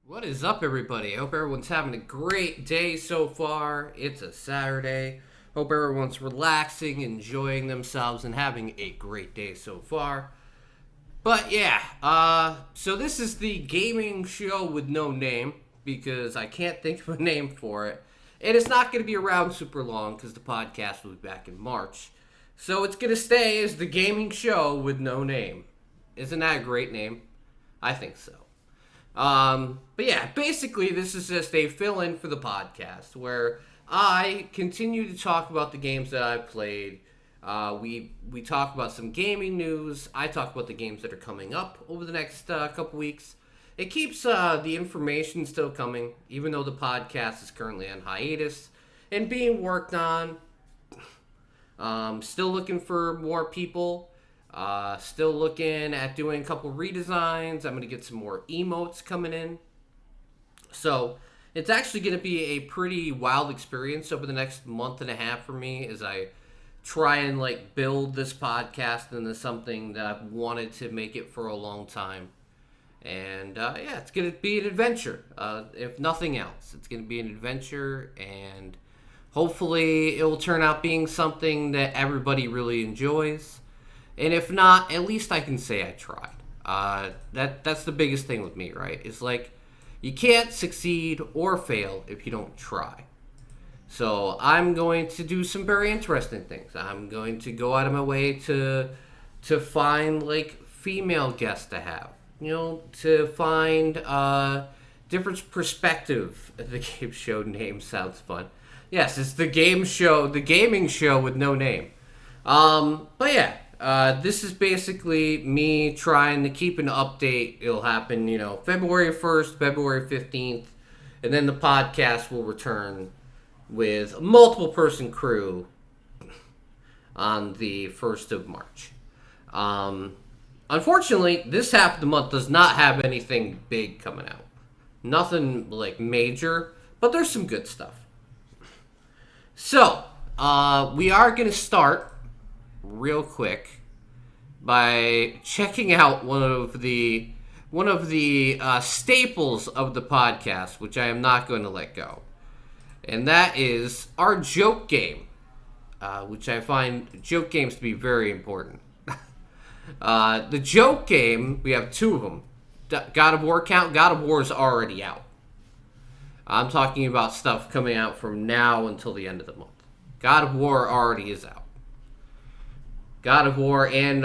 What is up, everybody? I hope everyone's having a great day so far. It's a Saturday. Hope everyone's relaxing, enjoying themselves, and having a great day so far. But yeah, so this is the gaming show with no name because I can't think of a name for it. And it's not going to be around super long because the podcast will be back in March. So it's going to stay as the gaming show with no name. Isn't that a great name? I think so. But yeah, basically this is just a fill-in for the podcast where I continue to talk about the games that I've played. We talk about some gaming news. I talk about the games that are coming up over the next couple weeks. It keeps the information still coming, even though the podcast is currently on hiatus and being worked on. Still looking for more people. Still looking at doing a couple redesigns. I'm going to get some more emotes coming in. So it's actually going to be a pretty wild experience over the next month and a half for me as I try and build this podcast into something that I've wanted to make it for a long time. And yeah, it's going to be an adventure. If nothing else, it's going to be an adventure, and hopefully it will turn out being something that everybody really enjoys. And if not, at least I can say I tried. That's the biggest thing with me, right? It's you can't succeed or fail if you don't try. So I'm going to do some very interesting things. I'm going to go out of my way to find female guests to have. To find different perspective. The game show name sounds fun. Yes, it's the gaming show with no name. But yeah. This is basically me trying to keep an update. It'll happen, February 1st, February 15th, and then the podcast will return with a multiple person crew on the 1st of March. Unfortunately, this half of the month does not have anything big coming out. Nothing major, but there's some good stuff. So, we are going to start real quick by checking out one of the staples of the podcast, which I am not going to let go, and that is our joke game, which I find joke games to be very important. The joke game, we have two of them. God of War count? God of War is already out. I'm talking about stuff coming out from now until the end of the month. God of War already is out. God of War and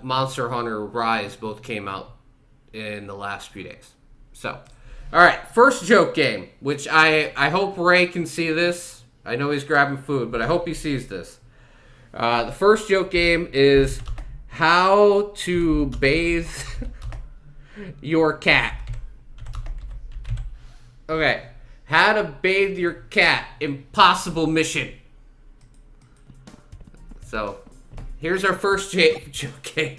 Monster Hunter Rise both came out in the last few days. So, alright, first joke game, which I hope Ray can see this. I know he's grabbing food, but I hope he sees this. The first joke game is how to bathe your cat. Okay, how to bathe your cat. Impossible mission. So, here's our first joke game.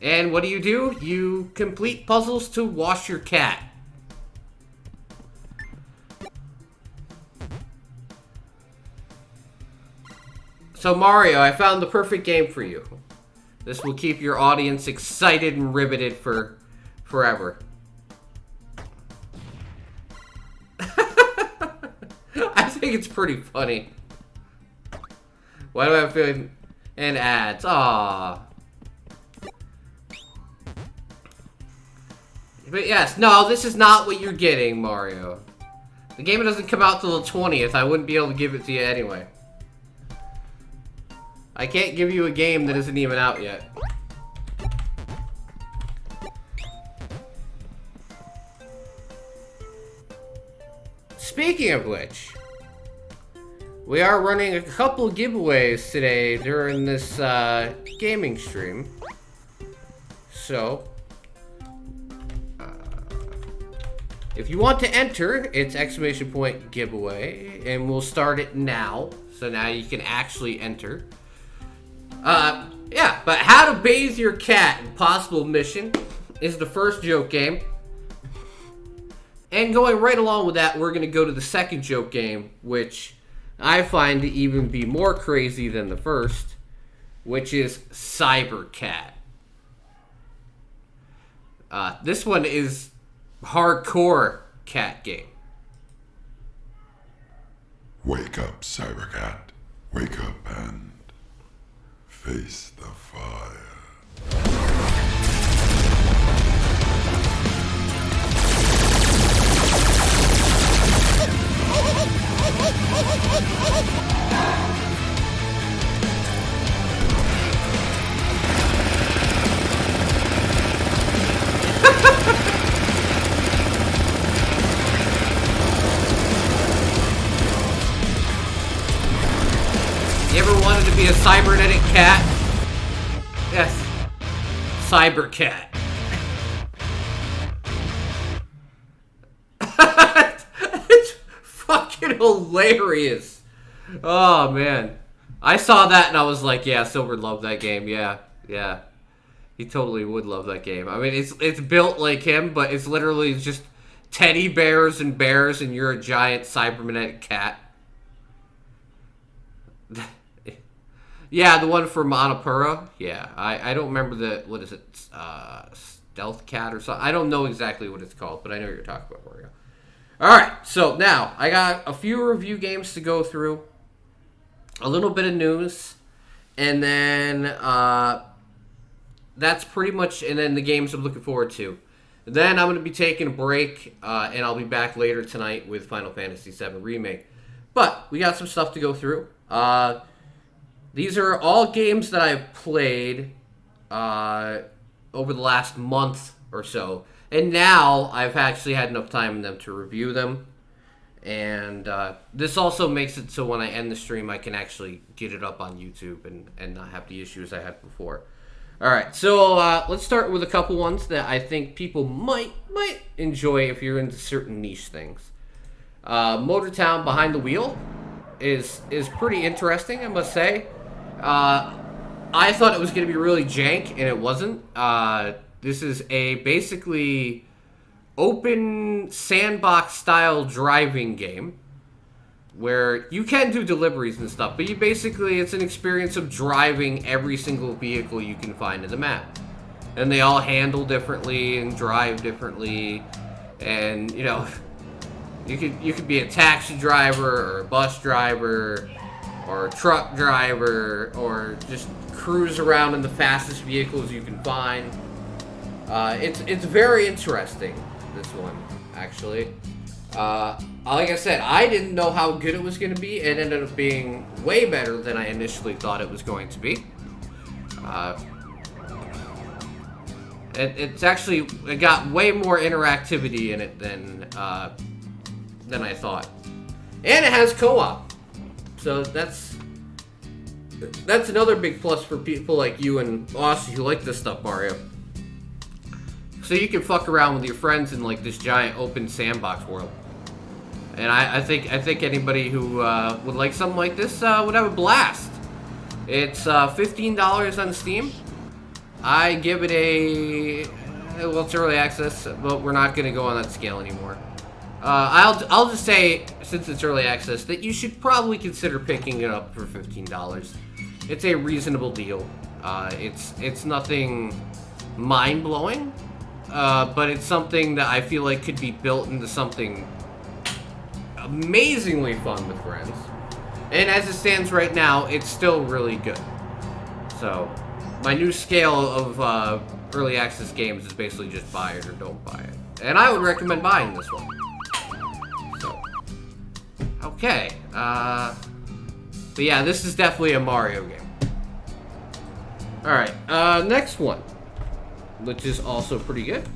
And what do? You complete puzzles to wash your cat. So Mario, I found the perfect game for you. This will keep your audience excited and riveted for forever. I think it's pretty funny. Why do I have feeling? And ads. Aww. But yes, no, this is not what you're getting, Mario. The game doesn't come out till the 20th. I wouldn't be able to give it to you anyway. I can't give you a game that isn't even out yet. Speaking of which, we are running a couple giveaways today during this gaming stream. So, if you want to enter, it's ! giveaway, and we'll start it now. So now you can actually enter. Yeah, but how to bathe your cat, impossible mission, is the first joke game. And going right along with that, we're going to go to the second joke game, which I find to even be more crazy than the first. which is Cybercat. This one is hardcore cat game. Wake up, Cybercat. Wake up and face the fire. You ever wanted to be a cybernetic cat? Yes. Cybercat. It's fucking hilarious. Oh, man. I saw that and I was like, yeah, Silver loved that game. Yeah. He totally would love that game. I mean, it's built like him, but it's literally just teddy bears and you're a giant cybernetic cat. Yeah, the one for Monopura. Yeah, I don't remember what is it, Stealth Cat or something. I don't know exactly what it's called, but I know what you're talking about, Mario. Alright, so now, I got a few review games to go through, a little bit of news, and then, that's pretty much, and then the games I'm looking forward to. Then I'm going to be taking a break, and I'll be back later tonight with Final Fantasy VII Remake. But, we got some stuff to go through. These are all games that I've played over the last month or so. And now I've actually had enough time in them to review them. And this also makes it so when I end the stream, I can actually get it up on YouTube and not have the issues I had before. Alright, so let's start with a couple ones that I think people might enjoy if you're into certain niche things. Motortown Behind the Wheel is pretty interesting, I must say. I thought it was going to be really jank, and it wasn't. This is a basically open sandbox-style driving game where you can do deliveries and stuff, but it's an experience of driving every single vehicle you can find in the map. And they all handle differently and drive differently, and, you know, you could be a taxi driver or a bus driver or a truck driver, or just cruise around in the fastest vehicles you can find. It's very interesting, this one, actually. Like I said, I didn't know how good it was going to be. It ended up being way better than I initially thought it was going to be. It got way more interactivity in it than I thought. And it has co-op. So that's another big plus for people like you and Aussie who like this stuff, Mario. So you can fuck around with your friends in like this giant open sandbox world. And I think anybody who would like something like this would have a blast. It's $15 on Steam. I give it it's early access, but we're not going to go on that scale anymore. I'll just say, since it's early access, that you should probably consider picking it up for $15. It's a reasonable deal. It's nothing mind-blowing, but it's something that I feel like could be built into something amazingly fun with friends. And as it stands right now, it's still really good. So, my new scale of early access games is basically just buy it or don't buy it. And I would recommend buying this one. So, okay. But yeah, this is definitely a Mario game. Alright, next one, which is also pretty good,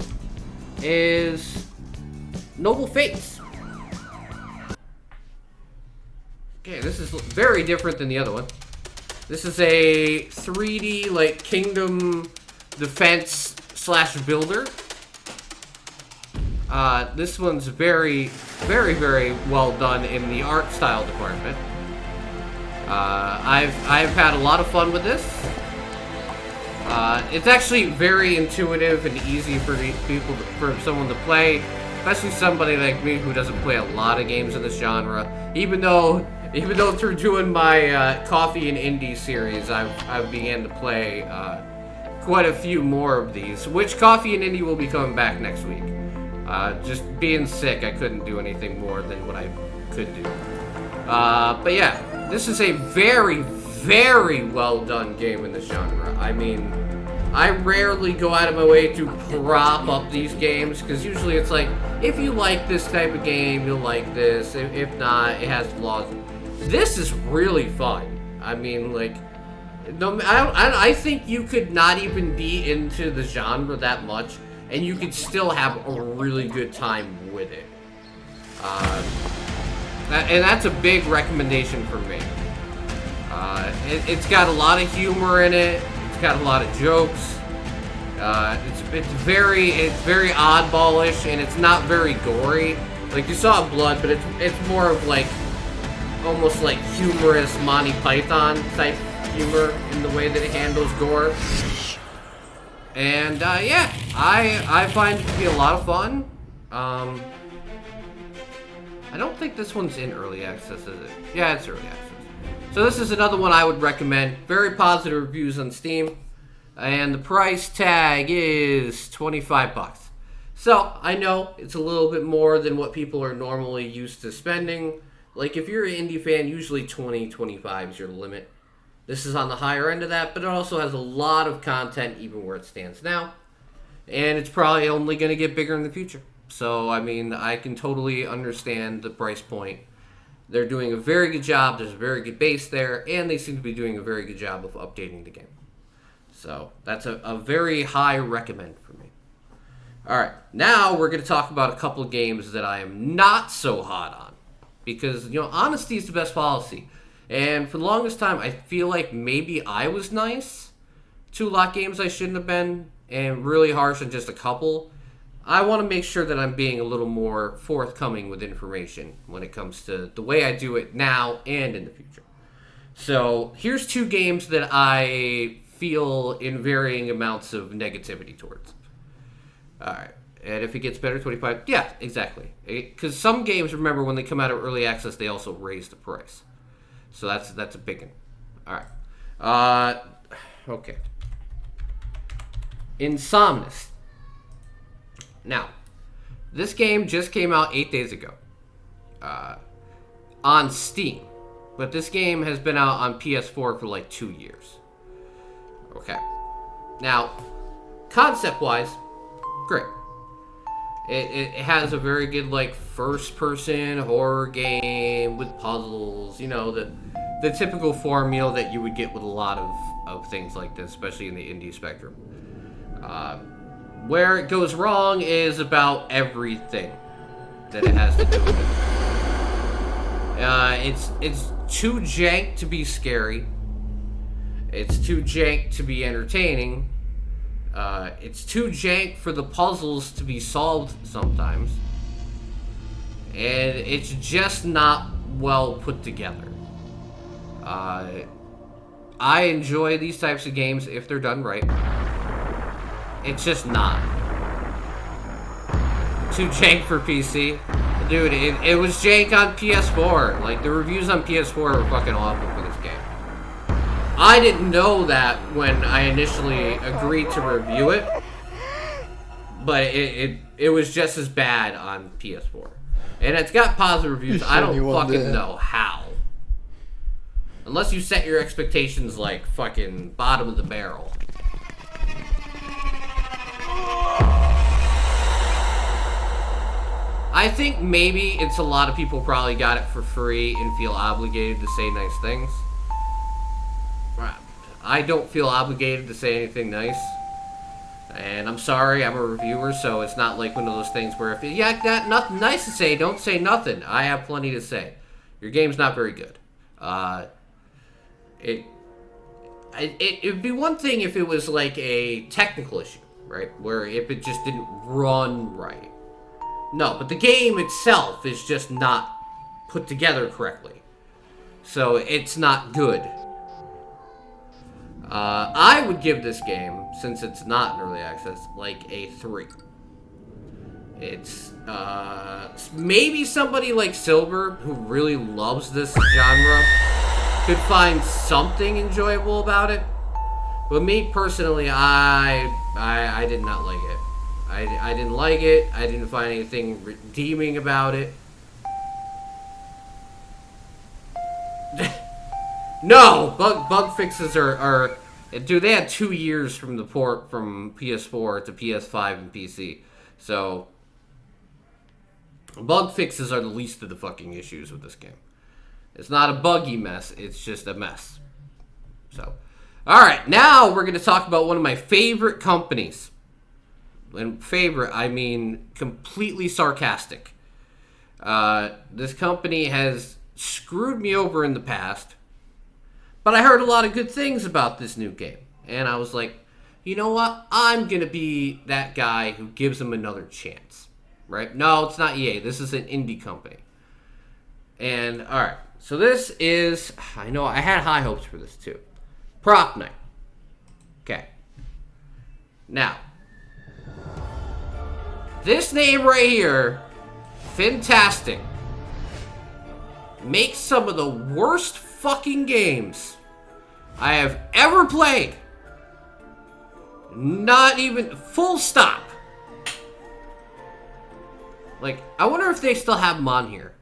is Noble Fates. Okay, this is very different than the other one. This is a 3D, like, kingdom defense / builder. This one's very, very, very well done in the art style department. I've had a lot of fun with this. It's actually very intuitive and easy for someone to play, especially somebody like me who doesn't play a lot of games in this genre. Even though Even though through doing my Coffee and Indie series, I've began to play quite a few more of these, which Coffee and Indie will be coming back next week. Just being sick, I couldn't do anything more than what I could do. But yeah, this is a very, very well done game in the genre. I mean, I rarely go out of my way to prop up these games, because usually it's like, if you like this type of game, you'll like this. If not, it has flaws. This is really fun. I mean, like, no, I think you could not even be into the genre that much, and you could still have a really good time with it. And that's a big recommendation for me. It's got a lot of humor in it. It's got a lot of jokes. It's very oddballish, and it's not very gory. Like, you saw blood, but it's more of like almost like humorous Monty Python type humor in the way that it handles gore. And yeah, I find it to be a lot of fun. I don't think this one's in early access, is it? Yeah, it's early access. So this is another one I would recommend. Very positive reviews on Steam. And the price tag is 25 bucks. So, I know it's a little bit more than what people are normally used to spending. Like, if you're an indie fan, usually 20, 25 is your limit. This is on the higher end of that, but it also has a lot of content even where it stands now. And it's probably only going to get bigger in the future. So, I mean, I can totally understand the price point. They're doing a very good job. There's a very good base there. And they seem to be doing a very good job of updating the game. So, that's a very high recommend for me. Alright, now we're going to talk about a couple of games that I am not so hot on. Because, you know, honesty is the best policy. And for the longest time, I feel like maybe I was nice to a lot of games I shouldn't have been. And really harsh on just a couple. I want to make sure that I'm being a little more forthcoming with information when it comes to the way I do it now and in the future. So, here's two games that I feel in varying amounts of negativity towards. Alright, and if it gets better, 25, yeah, exactly. Because some games, remember, when they come out of early access, they also raise the price. So that's a big one. Alright. Okay. Insomnus. Now, this game just came out 8 days ago. On Steam. But this game has been out on PS4 for like 2 years. Okay. Now, concept-wise, great. It has a very good, like, first-person horror game with puzzles. You know, the typical formula that you would get with a lot of things like this, especially in the indie spectrum. Where it goes wrong is about everything that it has to do with it. It's too jank to be scary. It's too jank to be entertaining. It's too jank for the puzzles to be solved sometimes. And it's just not well put together. I enjoy these types of games if they're done right. It's just not. Too jank for PC. Dude, it was jank on PS4. Like, the reviews on PS4 were fucking awful for this game. I didn't know that when I initially agreed to review it. But it was just as bad on PS4. And it's got positive reviews. I don't fucking know how. Unless you set your expectations like fucking bottom of the barrel. I think maybe it's a lot of people probably got it for free and feel obligated to say nice things. I don't feel obligated to say anything nice. And I'm sorry, I'm a reviewer, so it's not like one of those things where if you got nothing nice to say, don't say nothing. I have plenty to say. Your game's not very good. It'd be one thing if it was like a technical issue, right? Where if it just didn't run right. No, but the game itself is just not put together correctly. So it's not good. I would give this game, since it's not in early access, like a 3. It's maybe somebody like Silver, who really loves this genre, could find something enjoyable about it. But me personally, I did not like it. I didn't like it. I didn't find anything redeeming about it. No, bug fixes are dude. They had 2 years from the port from PS4 to PS5 and PC, so bug fixes are the least of the fucking issues with this game. It's not a buggy mess; it's just a mess. So, all right, now we're gonna talk about one of my favorite companies. And favorite, I mean completely sarcastic. This company has screwed me over in the past. But I heard a lot of good things about this new game. And I was like, you know what? I'm going to be that guy who gives them another chance. Right? No, it's not EA. This is an indie company. And, alright. So this is... I know, I had high hopes for this too. Prop Night. Okay. Now. This name right here, fantastic, makes some of the worst fucking games I have ever played. Not even full stop. Like, I wonder if they still have them on here.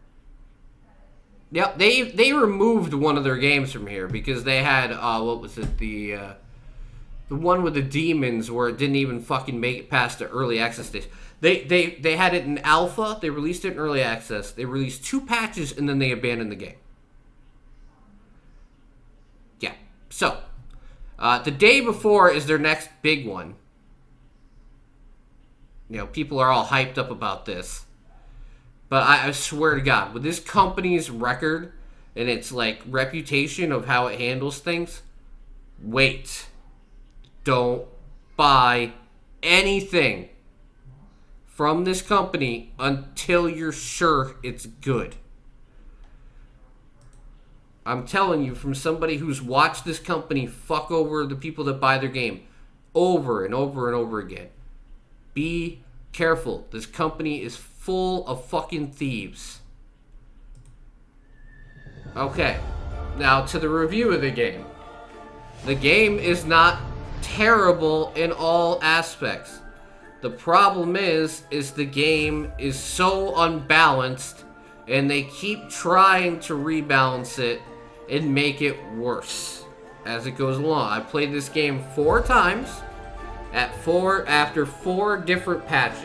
Yep, they removed one of their games from here because they had what was it, the one with the demons where it didn't even fucking make it past the early access stage. They had it in alpha, they released it in early access, they released 2 patches, and then they abandoned the game. Yeah, so, the day before is their next big one. You know, people are all hyped up about this. But I swear to God, with this company's record and its, like, reputation of how it handles things, wait. Don't buy anything from this company until you're sure it's good. I'm telling you, from somebody who's watched this company fuck over the people that buy their game over and over and over again. Be careful. This company is full of fucking thieves. Okay, now to the review of the game. The game is not terrible in all aspects. The problem is the game is so unbalanced and they keep trying to rebalance it and make it worse as it goes along. I played this game 4 times after 4 different patches.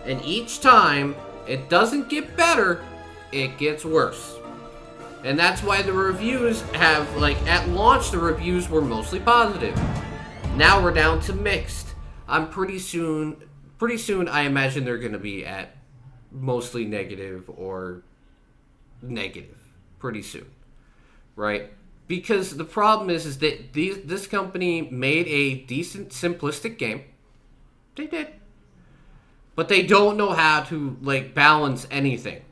And each time it doesn't get better, it gets worse. And that's why the reviews have, like, at launch the reviews were mostly positive. Now we're down to mixed. Pretty soon I imagine they're going to be at mostly negative or negative pretty soon. Right? Because the problem is that this company made a decent simplistic game. They did. But they don't know how to, like, balance anything.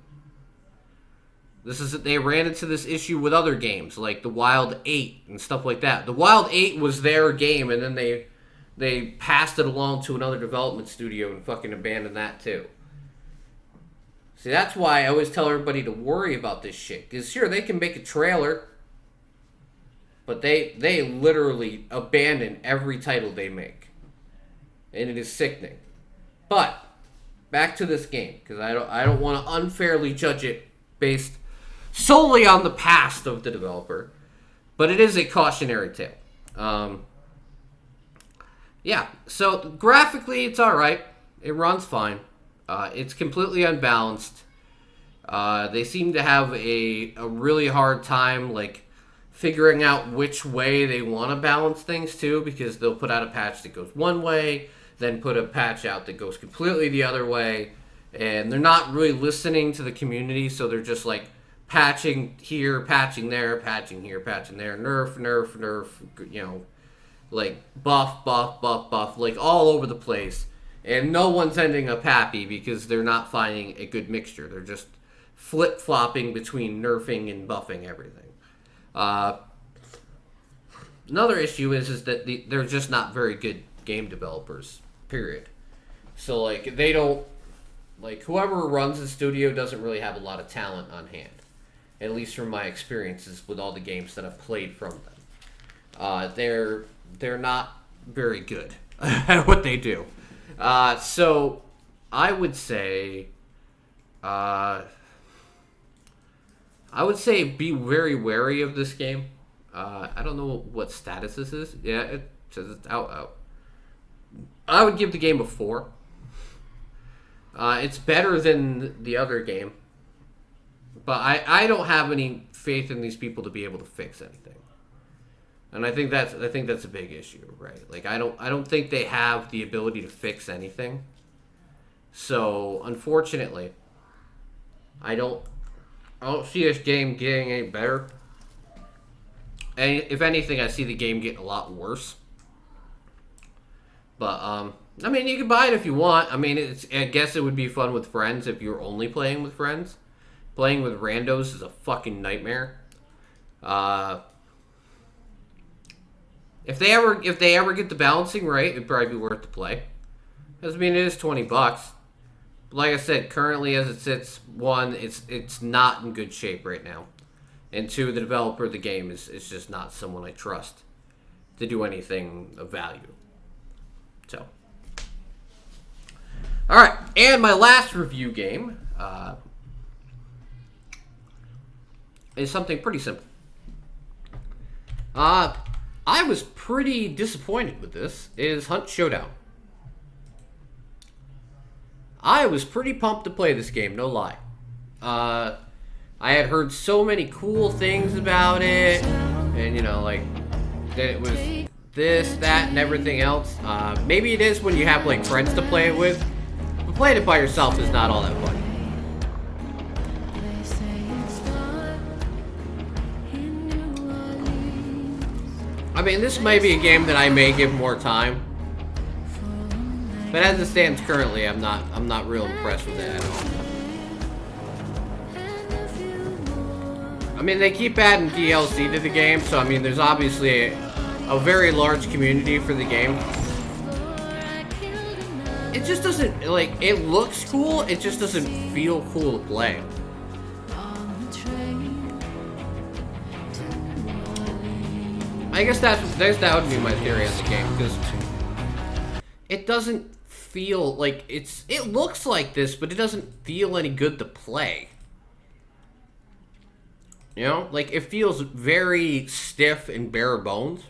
They ran into this issue with other games, like the Wild 8 and stuff like that. The Wild 8 was their game, and then they passed it along to another development studio and fucking abandoned that too. See, that's why I always tell everybody to worry about this shit. Because sure, they can make a trailer, but they literally abandon every title they make. And it is sickening. But back to this game, because I don't want to unfairly judge it based solely on the past of the developer, but it is a cautionary tale. Yeah, so graphically it's alright. It runs fine. It's completely unbalanced. They seem to have a really hard time, like, figuring out which way they want to balance things too, because they'll put out a patch that goes one way, then put a patch out that goes completely the other way, and they're not really listening to the community, so they're just, like, patching here, patching there, patching here, patching there, nerf, you know, like, buff, like, all over the place. And no one's ending up happy because they're not finding a good mixture. They're just flip-flopping between nerfing and buffing everything. Another issue is that they're just not very good game developers, period. So, like, they don't... Like, whoever runs the studio doesn't really have a lot of talent on hand. At least from my experiences with all the games that I've played from them. They're not very good at what they do. So, I would say... be very wary of this game. I don't know what status this is. Yeah, it says it's out. I would give the game a 4. It's better than the other game. But I don't have any faith in these people to be able to fix anything. And I think that's a big issue, right? Like I don't think they have the ability to fix anything. So, unfortunately, I don't see this game getting any better. And if anything, I see the game getting a lot worse. But, I mean, you can buy it if you want. I mean, I guess it would be fun with friends if you're only playing with friends. Playing with randos is a fucking nightmare. If they ever get the balancing right, it'd probably be worth the play. Because, I mean, it is $20. But like I said, currently as it sits, 1, it's not in good shape right now. And 2, the developer of the game is just not someone I trust to do anything of value. So. Alright, and my last review game is something pretty simple. I was pretty disappointed with this, is Hunt Showdown. I was pretty pumped to play this game, no lie. I had heard so many cool things about it, and like, that it was this, that, and everything else. Maybe it is when you have, like, friends to play it with, but playing it by yourself is not all that fun. I mean, this might be a game that I may give more time. But as it stands currently, I'm not real impressed with it at all. I mean, they keep adding DLC to the game, so I mean, there's obviously a very large community for the game. It just doesn't, like, it looks cool, it just doesn't feel cool to play. I guess that would be my theory on the game, because it doesn't feel like it looks like this, but it doesn't feel any good to play. Like, it feels very stiff and bare bones.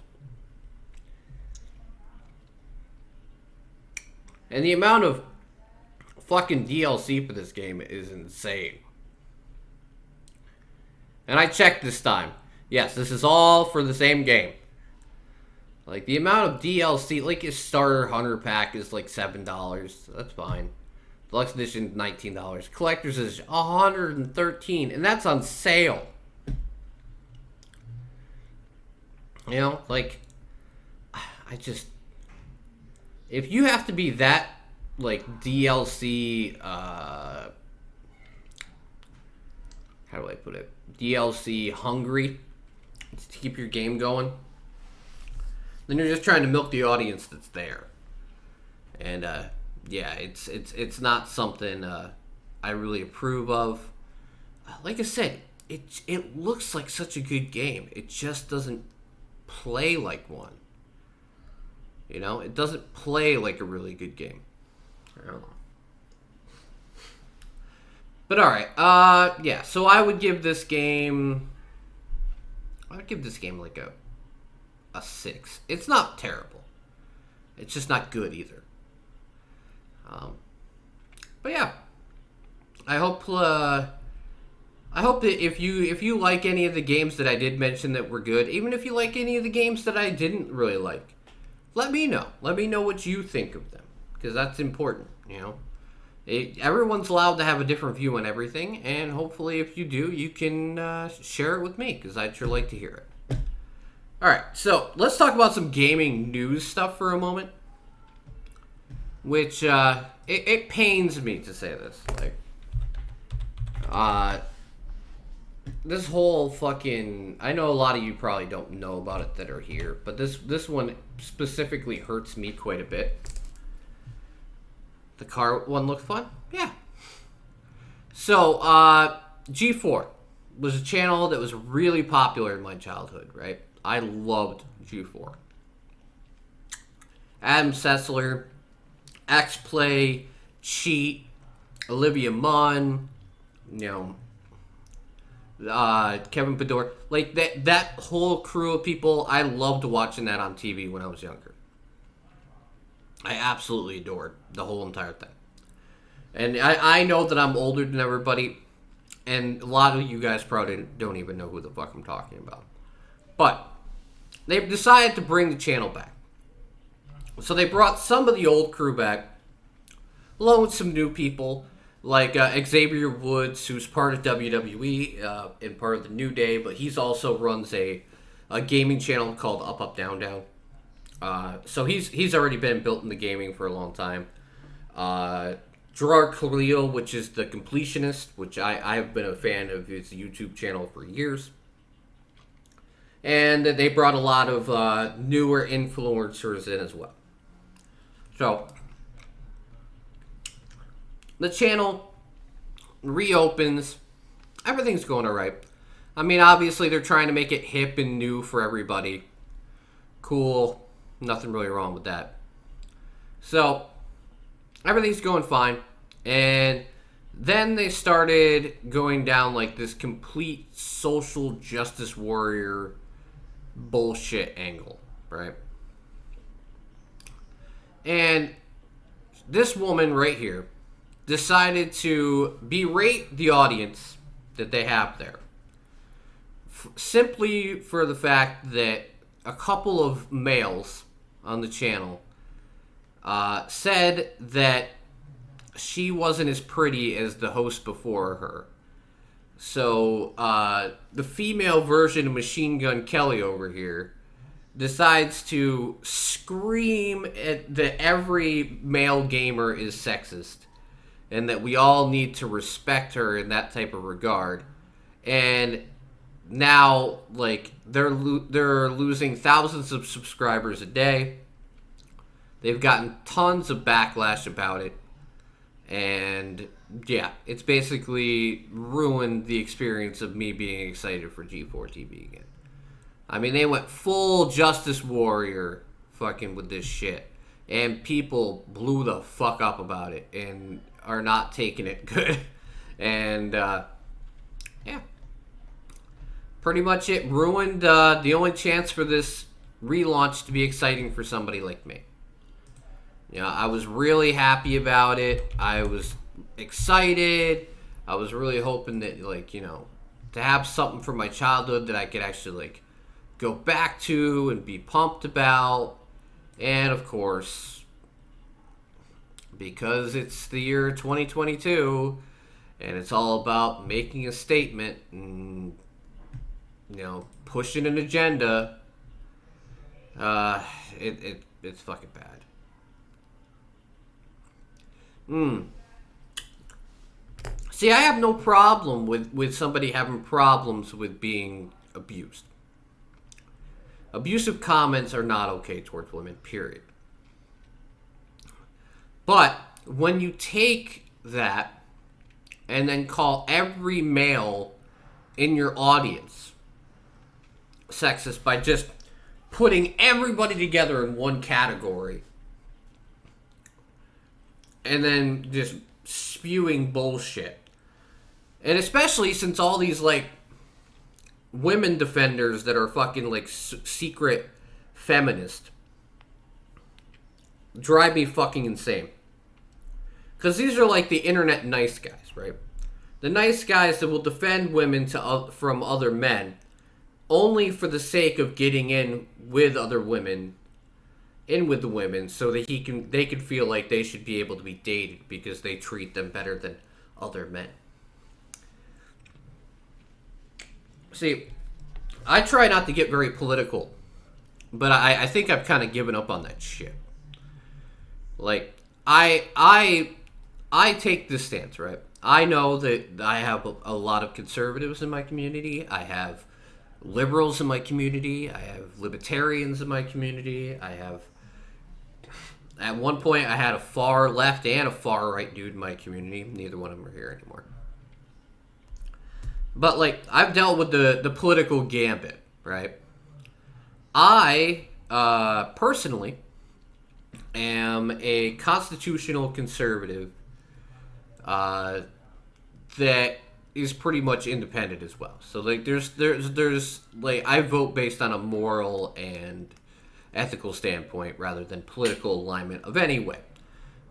And the amount of fucking DLC for this game is insane. And I checked this time. Yes, this is all for the same game. Like, the amount of DLC, like, his starter hunter pack is like $7. That's fine. Deluxe edition, $19. Collector's is $113, and that's on sale. Like, if you have to be that, like, DLC, how do I put it? DLC hungry to keep your game going, then you're just trying to milk the audience that's there. And, yeah, it's not something, I really approve of. Like I said, it looks like such a good game. It just doesn't play like one. It doesn't play like a really good game. I don't know. But alright, yeah, so I would give this game like a 6. It's not terrible. It's just not good either. But yeah, I hope that if you like any of the games that I did mention that were good, even if you like any of the games that I didn't really like, let me know. Let me know what you think of them, because that's important. Everyone's allowed to have a different view on everything, and hopefully, if you do, you can share it with me, because I'd sure like to hear it. All right, so let's talk about some gaming news stuff for a moment. Which it pains me to say this, like, this whole fucking, I know a lot of you probably don't know about it that are here, but this one specifically hurts me quite a bit. The car one looked fun? Yeah. So, G4 was a channel that was really popular in my childhood, right? I loved G4. Adam Sessler, X-Play, Cheat, Olivia Munn, Kevin Bedore. Like, that whole crew of people, I loved watching that on TV when I was younger. I absolutely adored the whole entire thing. And I know that I'm older than everybody, and a lot of you guys probably don't even know who the fuck I'm talking about. But they've decided to bring the channel back. So they brought some of the old crew back, along with some new people, like Xavier Woods, who's part of WWE and part of the New Day, but he's also runs a gaming channel called Up Up Down Down. So he's already been built into gaming for a long time. Gerard Khalil, which is the completionist, which I have been a fan of his YouTube channel for years. And they brought a lot of newer influencers in as well. So, the channel reopens. Everything's going alright. I mean, obviously, they're trying to make it hip and new for everybody. Cool. Nothing really wrong with that. So, everything's going fine. And then they started going down like this complete social justice warrior bullshit angle, right? And this woman right here decided to berate the audience that they have there. Simply for the fact that a couple of males on the channel said that she wasn't as pretty as the host before her. So, the female version of Machine Gun Kelly over here decides to scream that every male gamer is sexist and that we all need to respect her in that type of regard. And now, like, they're losing thousands of subscribers a day. They've gotten tons of backlash about it. And yeah, it's basically ruined the experience of me being excited for G4 TV again. I mean, they went full Justice Warrior fucking with this shit. And people blew the fuck up about it and are not taking it good. And, yeah. Pretty much it ruined the only chance for this relaunch to be exciting for somebody like me. You know, I was really happy about it. I was excited. I was really hoping that, like, you know, to have something from my childhood that I could actually, like, go back to and be pumped about. And, of course, because it's the year 2022 and it's all about making a statement and, you know, pushing an agenda, it's fucking bad. See, I have no problem with somebody having problems with being abused. Abusive comments are not okay towards women, period. But when you take that and then call every male in your audience sexist by just putting everybody together in one category and then just spewing bullshit. And especially since all these, like, women defenders that are fucking, like, secret feminist drive me fucking insane. Because these are, like, the internet nice guys, right? The nice guys that will defend women from other men only for the sake of getting in with other women, in with the women, so that they can feel like they should be able to be dated because they treat them better than other men. See, I try not to get very political, but I think I've kind of given up on that shit. Like, I take this stance, right? I know that I have a lot of conservatives in my community. I have liberals in my community. I have libertarians in my community. I have At one point, I had a far left and a far right dude in my community. Neither one of them are here anymore. But, like, I've dealt with the political gambit, right? I, personally, am a constitutional conservative that is pretty much independent as well. So, like, there's like, I vote based on a moral and ethical standpoint rather than political alignment of any way.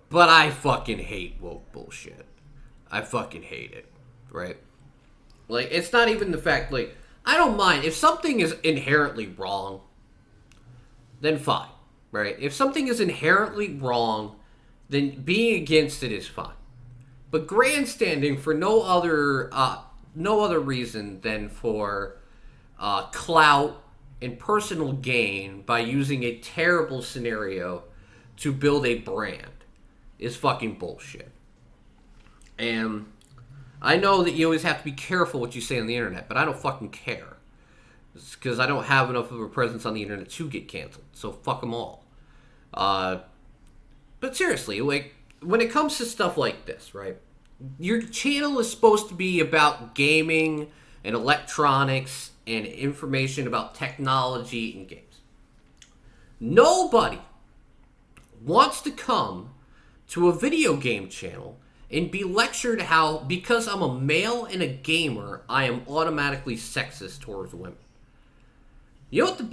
But I fucking hate woke bullshit. I fucking hate it, right? Like, it's not even the fact, like, I don't mind. If something is inherently wrong, then fine, right? If something is inherently wrong, then being against it is fine. But grandstanding for no other reason than for clout and personal gain by using a terrible scenario to build a brand is fucking bullshit. And I know that you always have to be careful what you say on the internet, but I don't fucking care. Because I don't have enough of a presence on the internet to get canceled. So fuck them all. But seriously, like, when it comes to stuff like this, right? Your channel is supposed to be about gaming and electronics and information about technology and games. Nobody wants to come to a video game channel and be lectured how, because I'm a male and a gamer, I am automatically sexist towards women. You know what the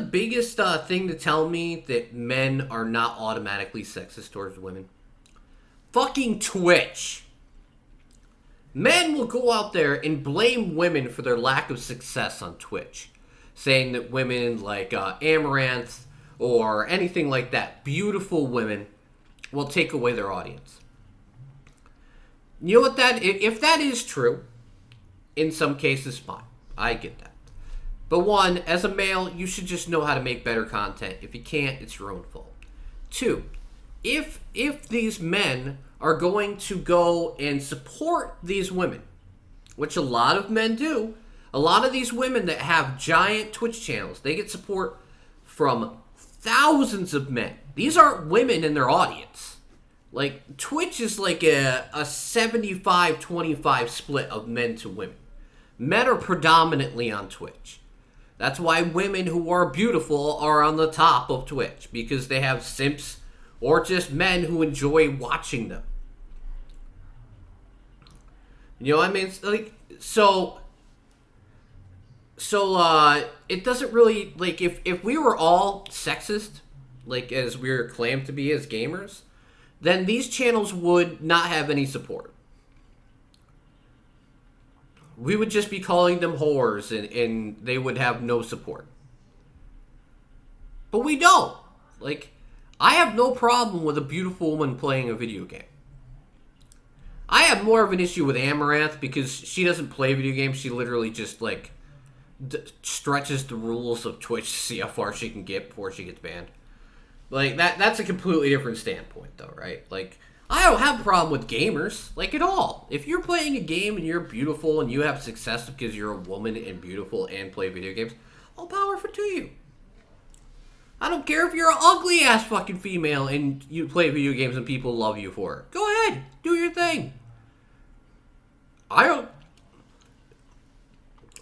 biggest thing to tell me that men are not automatically sexist towards women? Fucking Twitch. Men will go out there and blame women for their lack of success on Twitch, saying that women like Amaranth or anything like that, beautiful women, will take away their audience. You know what if that is true, in some cases, fine. I get that. But one, as a male, you should just know how to make better content. If you can't, it's your own fault. Two, if these men are going to go and support these women, which a lot of men do, a lot of these women that have giant Twitch channels, they get support from thousands of men. These aren't women in their audience. Like, Twitch is like a 75-25 split of men to women. Men are predominantly on Twitch. That's why women who are beautiful are on the top of Twitch, because they have simps or just men who enjoy watching them. You know what I mean? Like, so it doesn't really, like, if we were all sexist, like, as we're claimed to be as gamers, then these channels would not have any support. We would just be calling them whores, and they would have no support. But we don't. Like, I have no problem with a beautiful woman playing a video game. I have more of an issue with Amaranth because she doesn't play video games. She literally just, like, stretches the rules of Twitch to see how far she can get before she gets banned. Like, that's a completely different standpoint, though, right? Like, I don't have a problem with gamers, like, at all. If you're playing a game and you're beautiful and you have success because you're a woman and beautiful and play video games, all power to you. I don't care if you're an ugly-ass fucking female and you play video games and people love you for it. Go ahead. Do your thing.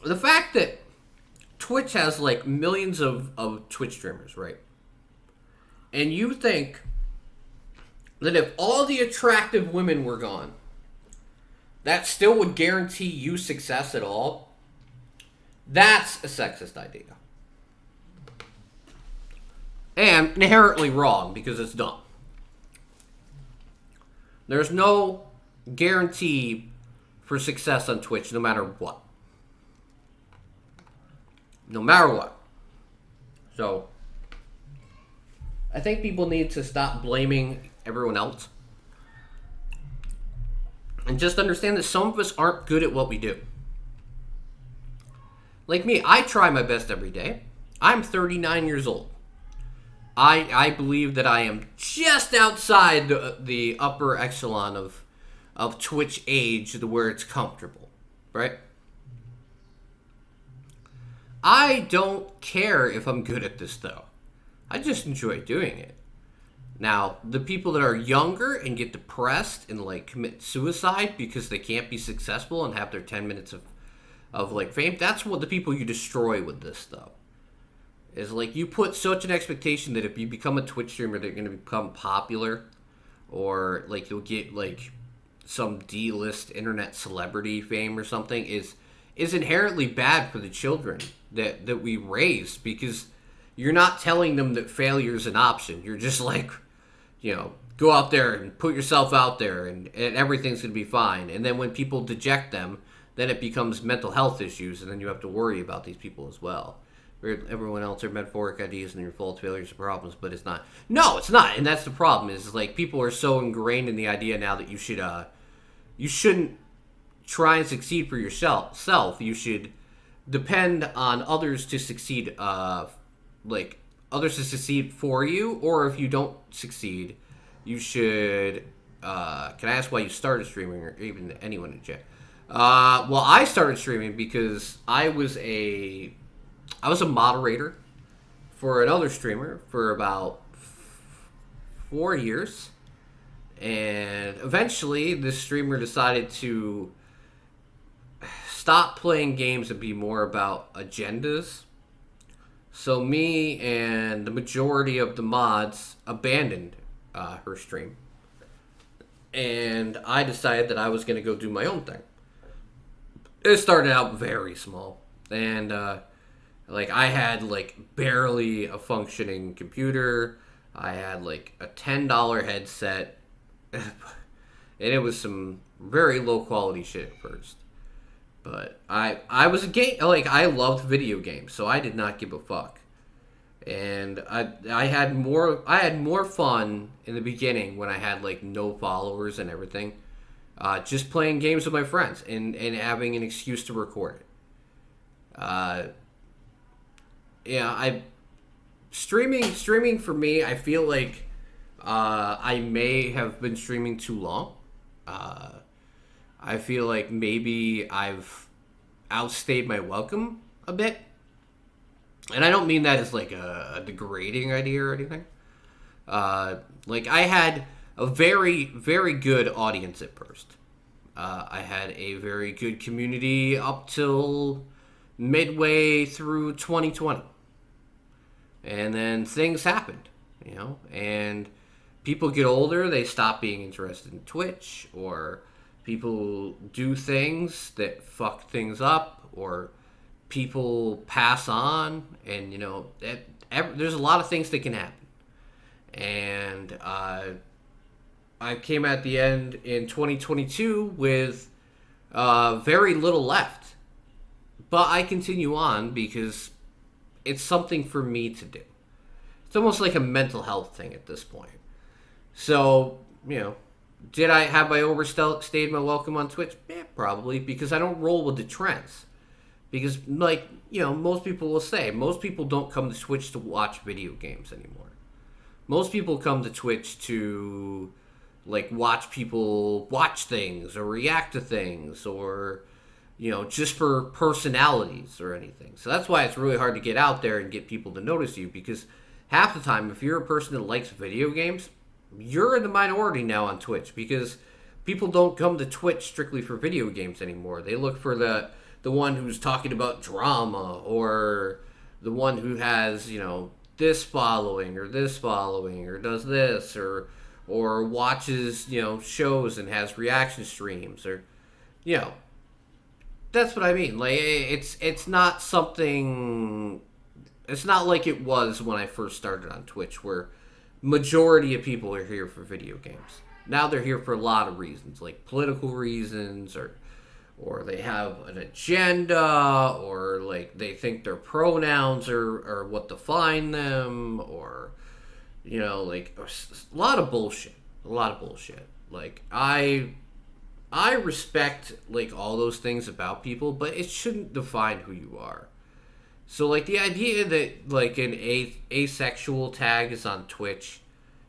The fact that Twitch has, like, millions of Twitch streamers, right? And you think that if all the attractive women were gone, that still would guarantee you success at all? That's a sexist idea. And inherently wrong, because it's dumb. There's no guarantee for success on Twitch, no matter what. No matter what. So, I think people need to stop blaming everyone else. And just understand that some of us aren't good at what we do. Like me, I try my best every day. I'm 39 years old. I believe that I am just outside the upper echelon of Twitch age, to where it's comfortable, right? I don't care if I'm good at this, though. I just enjoy doing it. Now, the people that are younger and get depressed and like commit suicide because they can't be successful and have their 10 minutes of like fame, that's what the people you destroy with this stuff. Is like you put such an expectation that if you become a Twitch streamer, they're going to become popular, or like you'll get like some D-list internet celebrity fame or something is inherently bad for the children that we raise, because you're not telling them that failure is an option. You're just like, go out there and put yourself out there and everything's going to be fine. And then when people deject them, then it becomes mental health issues, and then you have to worry about these people as well. Everyone else are metaphoric ideas and your faults, failures, and problems, but it's not. No, it's not, and that's the problem. Is like people are so ingrained in the idea now that you shouldn't try and succeed for yourself. You should depend on others to succeed. Like others to succeed for you, or if you don't succeed, you should. Can I ask why you started streaming, or even anyone in chat? Well, I started streaming because I was a moderator for another streamer for about 4 years. And eventually, this streamer decided to stop playing games and be more about agendas. So me and the majority of the mods abandoned her stream. And I decided that I was going to go do my own thing. It started out very small. And like I had like barely a functioning computer. I had like a $10 headset. And it was some very low quality shit at first. But I was a game, like I loved video games, so I did not give a fuck. And I had more fun in the beginning when I had like no followers and everything. Just playing games with my friends and having an excuse to record it. Streaming for me, I feel like I may have been streaming too long. I feel like maybe I've outstayed my welcome a bit. And I don't mean that as like a degrading idea or anything. Like I had a very, very good audience at first. I had a very good community up till midway through 2020. And then things happened, and people get older, they stop being interested in Twitch, or people do things that fuck things up, or people pass on, and there's a lot of things that can happen. And I came at the end in 2022 with very little left, but I continue on because it's something for me to do. It's almost like a mental health thing at this point. So, did I have I overstayed my welcome on Twitch? Yeah, probably, because I don't roll with the trends. Because, most people will say, most people don't come to Twitch to watch video games anymore. Most people come to Twitch to, watch people watch things or react to things or, just for personalities or anything. So that's why it's really hard to get out there and get people to notice you, because half the time, if you're a person that likes video games, you're in the minority now on Twitch, because people don't come to Twitch strictly for video games anymore. They look for the one who's talking about drama, or the one who has, this following, or does this, or watches, shows and has reaction streams, or, that's what I mean. Like, it's not something, it's not like it was when I first started on Twitch, where majority of people are here for video games. Now they're here for a lot of reasons, like political reasons, or they have an agenda, or like they think their pronouns are what define them, or like a lot of bullshit. Like I respect like all those things about people, but it shouldn't define who you are. So like the idea that like an asexual tag is on Twitch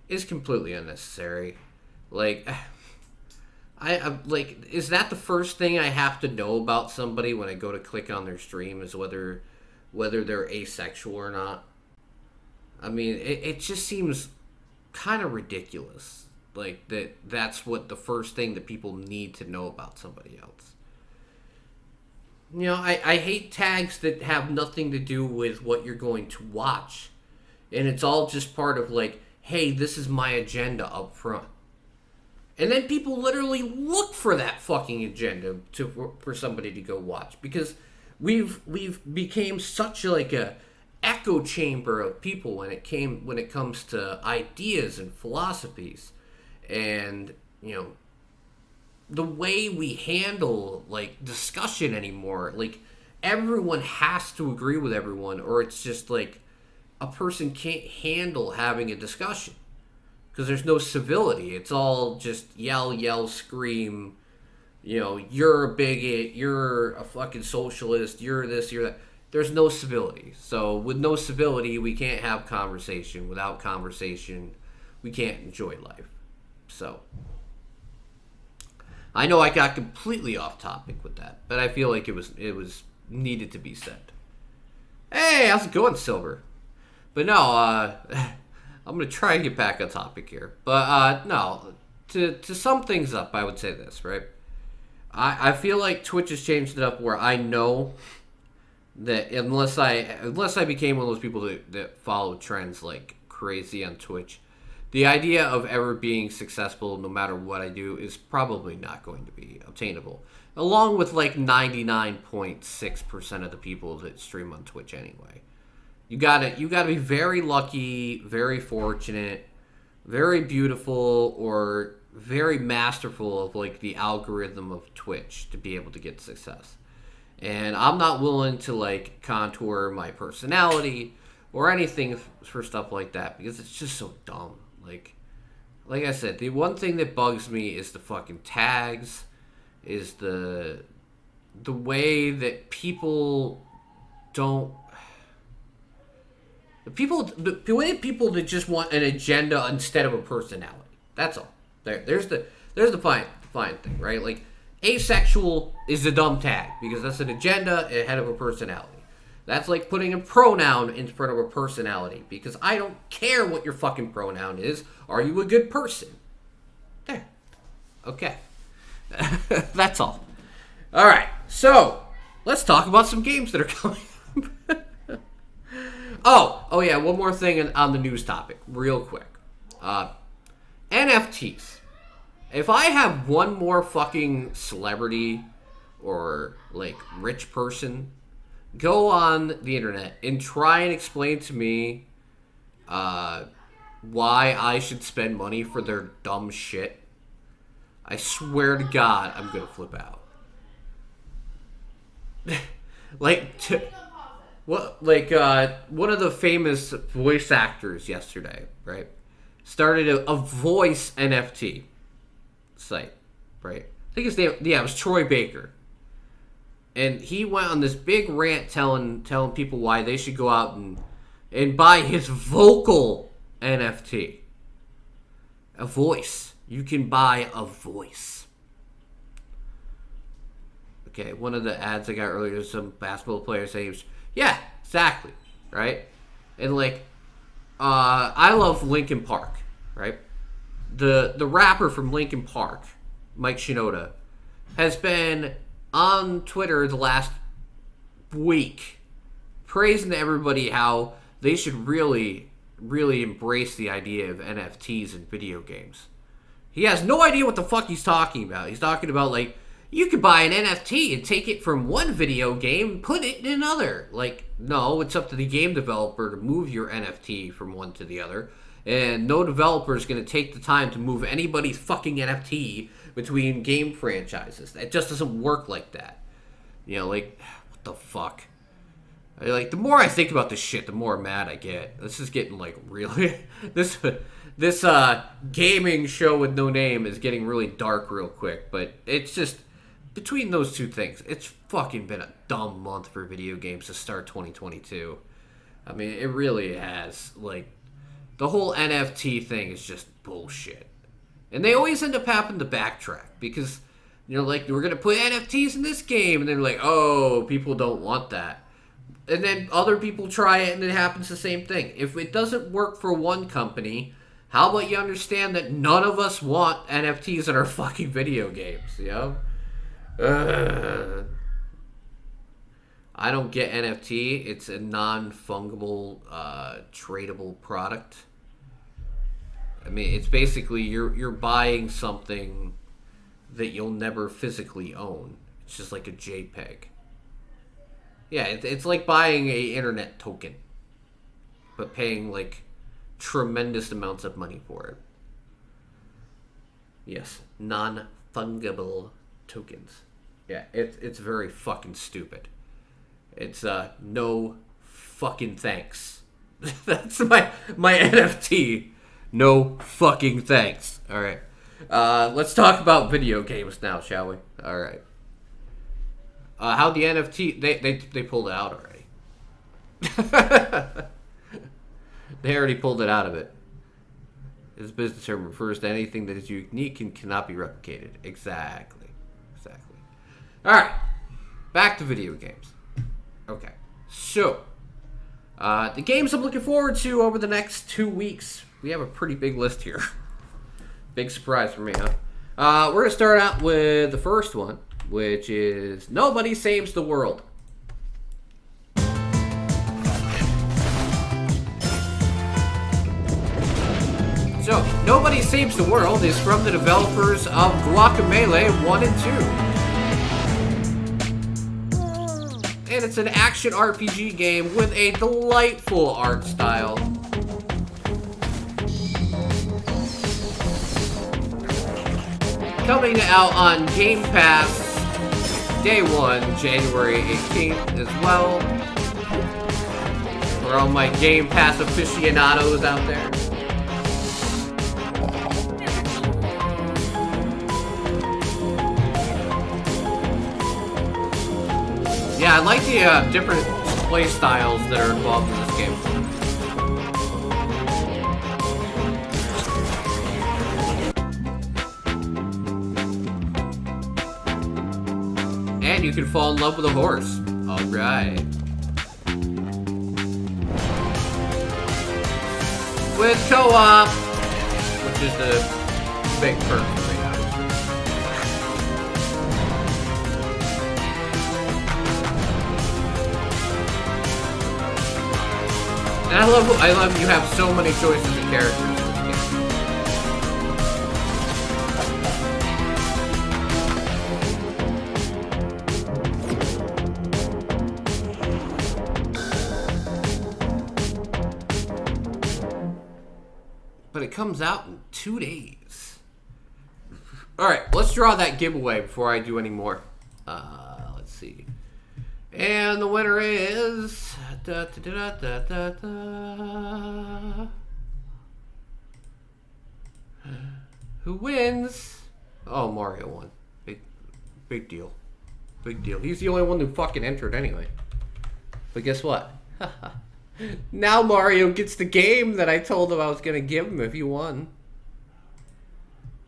is completely unnecessary. Like I like, is that the first thing I have to know about somebody when I go to click on their stream, is whether they're asexual or not? I mean, it just seems kind of ridiculous. Like, that's what the first thing that people need to know about somebody else. You know, I hate tags that have nothing to do with what you're going to watch. And it's all just part of like, hey, this is my agenda up front. And then people literally look for that fucking agenda for somebody to go watch, because we've became such like a echo chamber of people when it comes to ideas and philosophies, and you know, the way we handle like discussion anymore. Like, everyone has to agree with everyone, or it's just like a person can't handle having a discussion. Because there's no civility. It's all just yell, scream. You know, you're a bigot. You're a fucking socialist. You're this, you're that. There's no civility. So with no civility, we can't have conversation. Without conversation, we can't enjoy life. So I know I got completely off topic with that, but I feel like it was needed to be said. Hey, how's it going, Silver? But no, I'm going to try and get back on topic here. But, no, to sum things up, I would say this, right? I feel like Twitch has changed it up where I know that unless I became one of those people that follow trends like crazy on Twitch, the idea of ever being successful no matter what I do is probably not going to be obtainable. Along with like 99.6% of the people that stream on Twitch anyway. You gotta be very lucky, very fortunate, very beautiful, or very masterful of like the algorithm of Twitch to be able to get success. And I'm not willing to like contour my personality or anything for stuff like that, because it's just so dumb. Like I said, the one thing that bugs me is the fucking tags, is the way that people don't. The way people that just want an agenda instead of a personality. That's all. There's the fine thing, right? Like, asexual is a dumb tag because that's an agenda ahead of a personality. That's like putting a pronoun in front of a personality, because I don't care what your fucking pronoun is. Are you a good person? There. Okay. That's all. All right. So let's talk about some games that are coming up. Oh yeah, one more thing on the news topic, real quick. NFTs. If I have one more fucking celebrity or, like, rich person go on the internet and try and explain to me why I should spend money for their dumb shit, I swear to God, I'm gonna flip out. One of the famous voice actors yesterday, right, started a voice NFT site, right? I think his name, it was Troy Baker. And he went on this big rant telling people why they should go out and buy his vocal NFT. A voice. You can buy a voice. Okay, one of the ads I got earlier, some basketball player saying, yeah, exactly, right? And like, I love Linkin Park, right? The rapper from Linkin Park, Mike Shinoda, has been on Twitter the last week praising to everybody how they should really, really embrace the idea of NFTs in video games. He has no idea what the fuck he's talking about. He's talking about, like, you could buy an NFT and take it from one video game and put it in another. Like, no, it's up to the game developer to move your NFT from one to the other. And no developer is going to take the time to move anybody's fucking NFT between game franchises. That just doesn't work like that. You know, like, what the fuck? Like, the more I think about this shit, the more mad I get. This is getting, like, really... This gaming show with no name is getting really dark real quick. But it's just... Between those two things, it's fucking been a dumb month for video games to start 2022. I mean, it really has. Like, the whole NFT thing is just bullshit. And they always end up having to backtrack because, you know, like, we're going to put NFTs in this game. And they're like, oh, people don't want that. And then other people try it and it happens the same thing. If it doesn't work for one company, How about you understand that none of us want NFTs in our fucking video games, you know? I don't get NFT. It's a non-fungible, tradable product. I mean, it's basically you're buying something that you'll never physically own. It's just like a JPEG. Yeah, it's like buying a internet token, but paying like tremendous amounts of money for it. Yes, non-fungible tokens. Yeah, it's very fucking stupid. It's no fucking thanks. That's my NFT. No fucking thanks. All right. Let's talk about video games now, shall we? All right. How the NFT they pulled it out already. They already pulled it out of it. This business term refers to anything that is unique and cannot be replicated. Exactly. All right. Back to video games. Okay. So, the games I'm looking forward to over the next 2 weeks. We have a pretty big list here. Big surprise for me, huh? We're going to start out with the first one, which is Nobody Saves the World. So, Nobody Saves the World is from the developers of Guacamelee 1 and 2. And it's an action RPG game with a delightful art style. Coming out on Game Pass Day 1, January 18th as well. For all my Game Pass aficionados out there. Yeah, I like the different play styles that are involved in this game. And you can fall in love with a horse. Alright. With co-op, which is the big perk for me, obviously. And I love you have so many choices of characters in this game. But it comes out in 2 days. Alright, let's draw that giveaway before I do any more. Let's see. And the winner is... Who wins? Oh, Mario won. Big deal. Big deal. He's the only one who fucking entered anyway. But guess what? Now Mario gets the game that I told him I was gonna give him if he won.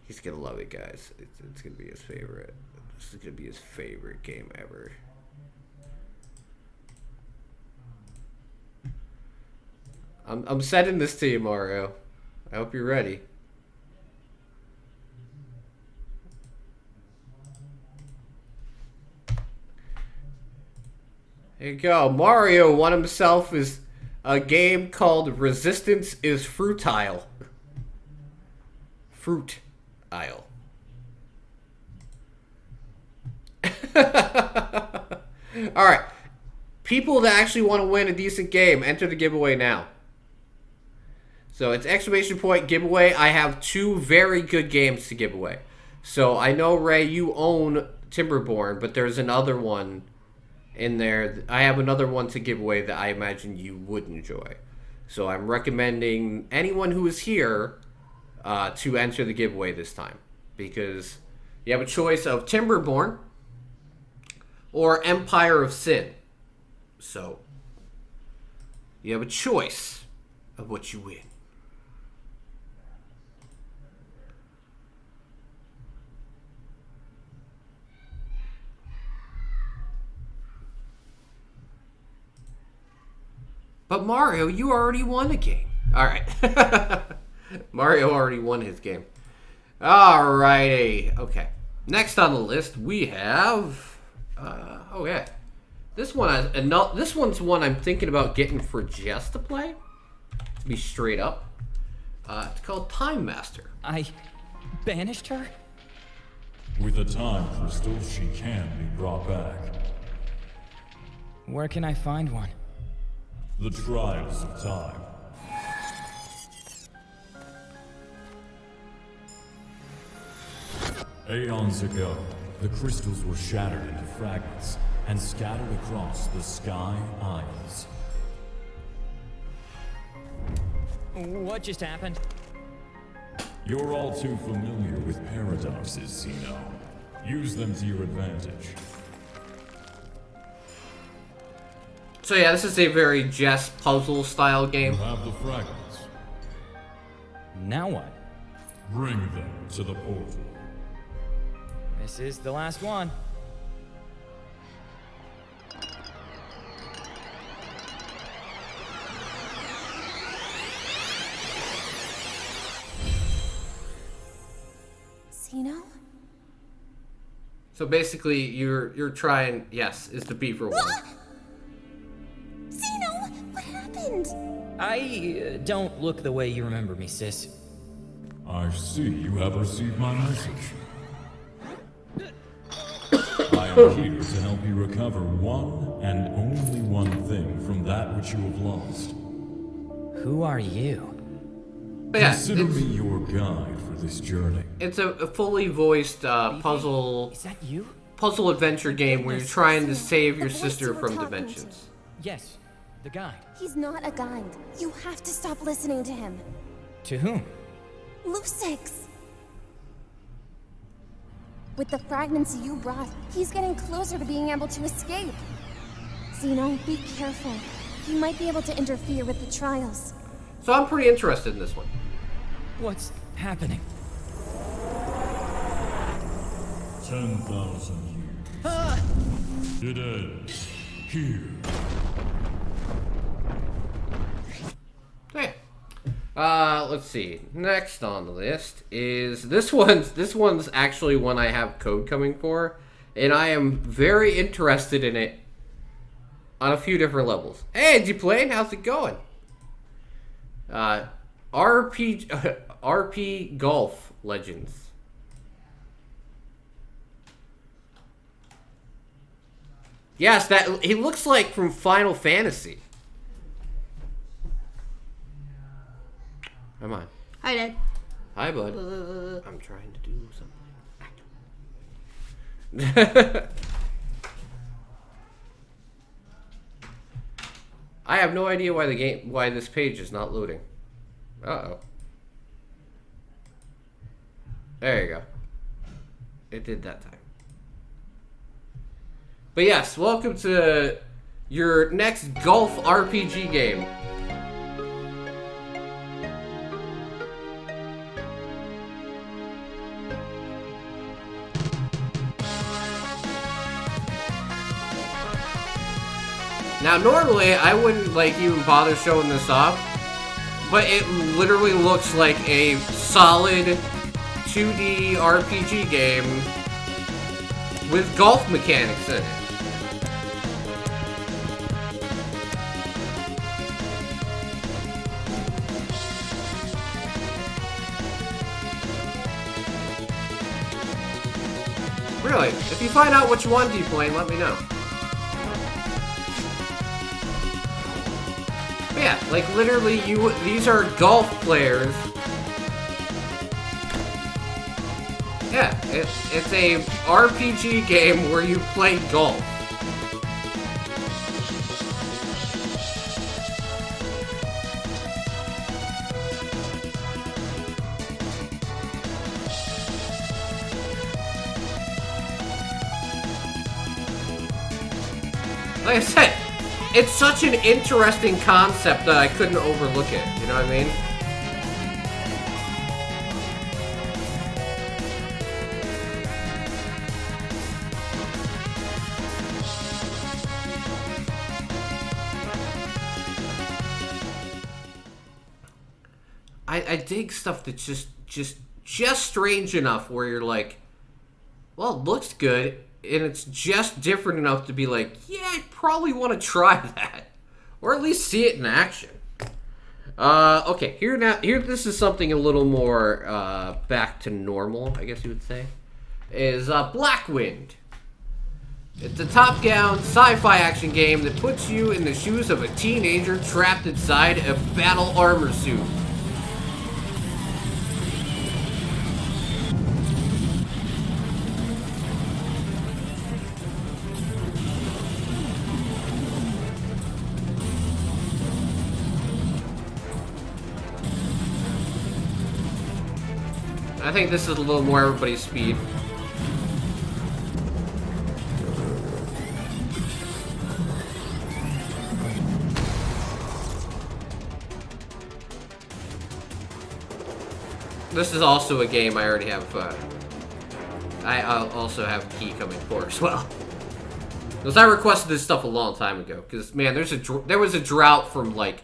He's gonna love it, guys. It's gonna be his favorite. This is gonna be his favorite game ever. I'm sending this to you, Mario. I hope you're ready. There you go. Mario won himself a game called Resistance is Fruitile. Fruit Isle. Alright. People that actually want to win a decent game, enter the giveaway now. So it's exclamation point giveaway. I have 2 very good games to give away. So I know, Ray, you own Timberborn, but there's another one in there. I have another one to give away that I imagine you would enjoy. So I'm recommending anyone who is here to enter the giveaway this time. Because you have a choice of Timberborn or Empire of Sin. So you have a choice of what you win. But Mario, you already won a game. All right. Mario already won his game. Alrighty. Okay. Next on the list, we have... oh, yeah. This one's one I'm thinking about getting for Jess to play. To be straight up. It's called Time Master. I banished her? With a time crystal, she can be brought back. Where can I find one? The trials of time. Aeons ago, the crystals were shattered into fragments and scattered across the Sky Isles. What just happened? You're all too familiar with paradoxes, Zeno. Use them to your advantage. So yeah, this is a very Jess puzzle style game. You have the fragments. Now what? Bring them to the portal. This is the last one. Zeno? So basically, you're trying, yes, is the beaver one. Zeno, what happened? I don't look the way you remember me, sis. I see you have received my message. I am here to help you recover one and only one thing from that which you have lost. Who are you? But yeah, Consider me your guide for this journey. it's a fully voiced puzzle Is that you? adventure game where you're trying to save your sister from dimensions. Yes, the guy. He's not a guide. You have to stop listening to him. To whom? Lucix! With the fragments you brought, he's getting closer to being able to escape. Zeno, be careful. He might be able to interfere with the trials. So I'm pretty interested in this one. What's happening? 10,000 years. It ends here. Hey. Let's see. Next on the list is this one's actually one I have code coming for, and I am very interested in it on a few different levels. Hey, G-Plane, how's it going? RP Golf Legends. Yes, that he looks like from Final Fantasy. Come on. Hi, Dad. Hi, bud. I'm trying to do something. I have no idea why this page is not loading. Uh-oh. There you go. It did that time. But yes, welcome to your next golf RPG game. Now, normally, I wouldn't, even bother showing this off, but it literally looks like a solid 2D RPG game with golf mechanics in it. Really, if you find out which one you play, let me know. Yeah, literally, these are golf players. Yeah, it's a RPG game where you play golf. Like I said, it's such an interesting concept that I couldn't overlook it. You know what I mean? I dig stuff that's just strange enough where you're like, well, it looks good, and it's just different enough to be like, yeah, I probably want to try that, or at least see it in action. Okay, here this is something a little more back to normal, I guess you would say, is Blackwind. It's a top-down sci-fi action game that puts you in the shoes of a teenager trapped inside a battle armor suit. I think this is a little more everybody's speed. This is also a game I already have. I also have key coming for as well. Because I requested this stuff a long time ago. Because man, there was a drought from like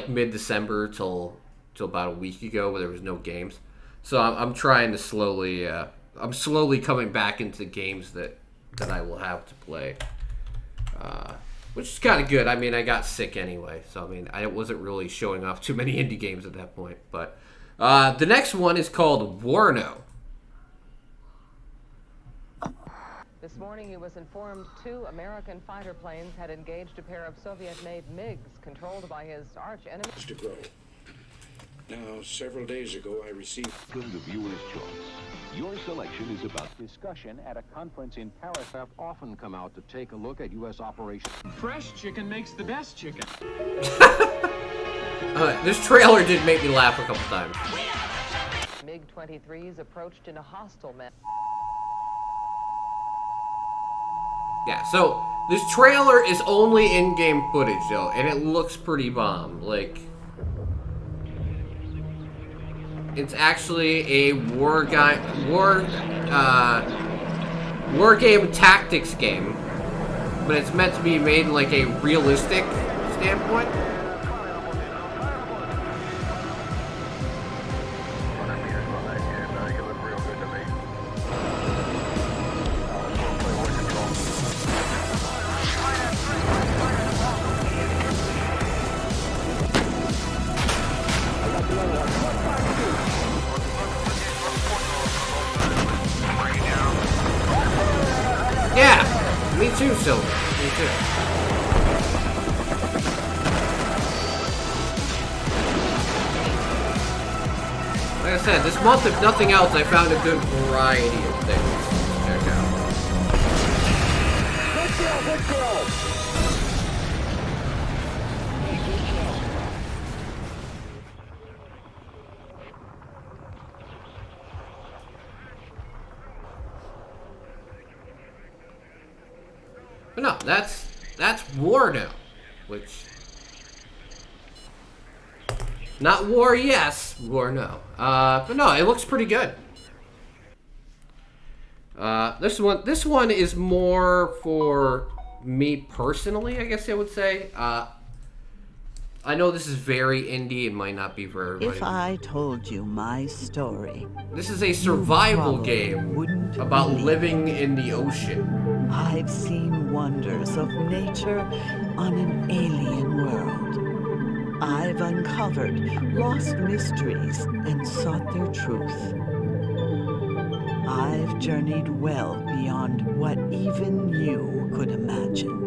mid-December till about a week ago where there was no games. So I'm trying to slowly. I'm slowly coming back into games that I will have to play. Which is kind of good. I mean, I got sick anyway, so I mean, I wasn't really showing off too many indie games at that point, but. The next one is called Warno. This morning he was informed 2 American fighter planes had engaged a pair of Soviet-made MiGs controlled by his arch-enemy. To grow. Now, several days ago, I received the viewer's choice. Your selection is about discussion at a conference in Paris. Have often come out to take a look at U.S. operations. Fresh chicken makes the best chicken. This trailer did make me laugh a couple times. MiG-23s approached in a hostile manner. Yeah, so this trailer is only in-game footage though, and it looks pretty bomb. Like, it's actually a war game tactics game, but it's meant to be made in like a realistic standpoint. Yeah, me too, Silver. Me too. Like I said, this month, if nothing else, I found a good variety of things to check out. Good kill! But no, that's Warno, which not war, yes, war, no. But no, it looks pretty good. This one is more for me personally, I guess I would say. I know this is very indie and might not be for everybody. If I told you my story, this is a survival game about living in the ocean. I've seen wonders of nature on an alien world. I've uncovered lost mysteries and sought their truth. I've journeyed well beyond what even you could imagine.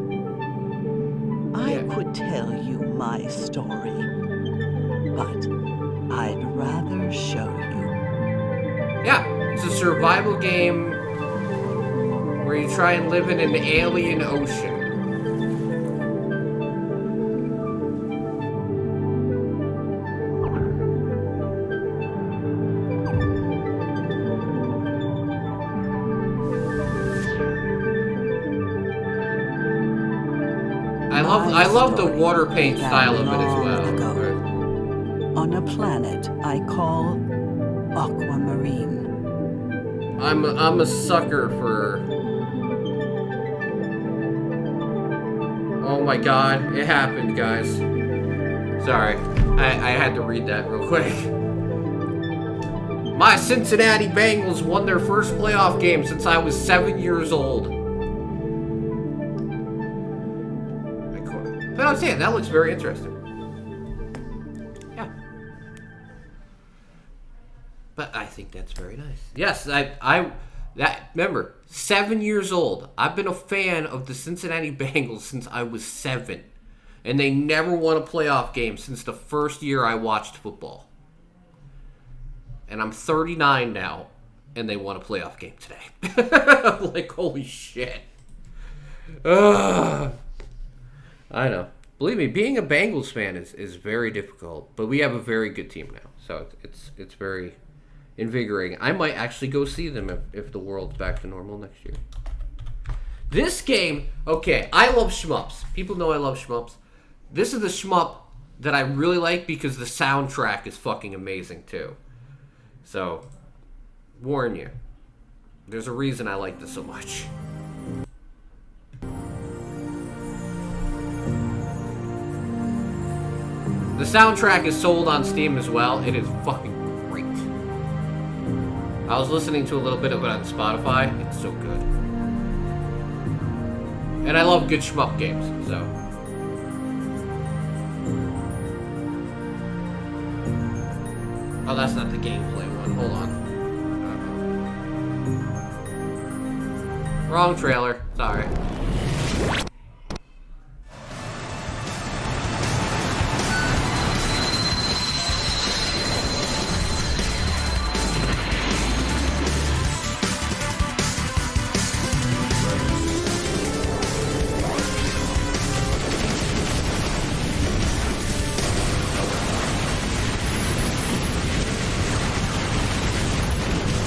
I could tell you my story, but I'd rather show you. Yeah, it's a survival game where you try and live in an alien ocean. I love the water paint style of it as well. On a planet I call Aquamarine. I'm a sucker for. Oh my god, it happened, guys. Sorry, I had to read that real quick. My Cincinnati Bengals won their first playoff game since I was 7 years old. But I'm saying, that looks very interesting. Yeah. But I think that's very nice. Yes, remember, 7 years old. I've been a fan of the Cincinnati Bengals since I was 7. And they never won a playoff game since the first year I watched football. And I'm 39 now, and they won a playoff game today. I'm like, holy shit. Ugh. I know. Believe me, being a Bengals fan is very difficult. But we have a very good team now. So it's very invigorating. I might actually go see them if the world's back to normal next year. This game, okay, I love shmups. People know I love shmups. This is the shmup that I really like because the soundtrack is fucking amazing too. So, warn you. There's a reason I like this so much. The soundtrack is sold on Steam as well. It is fucking great. I was listening to a little bit of it on Spotify. It's so good. And I love good shmup games, so. Oh, that's not the gameplay one. Hold on. Wrong trailer. Sorry.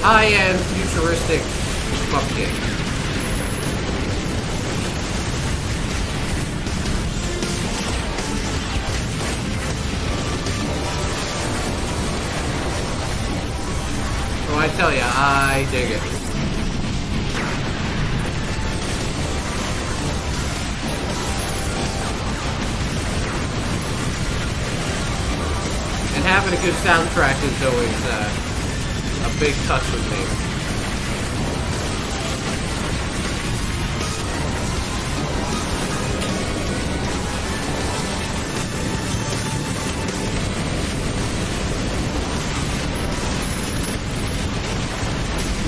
High-end, futuristic fuck game. Oh, I tell ya, I dig it. And having a good soundtrack is always, a big touch with me.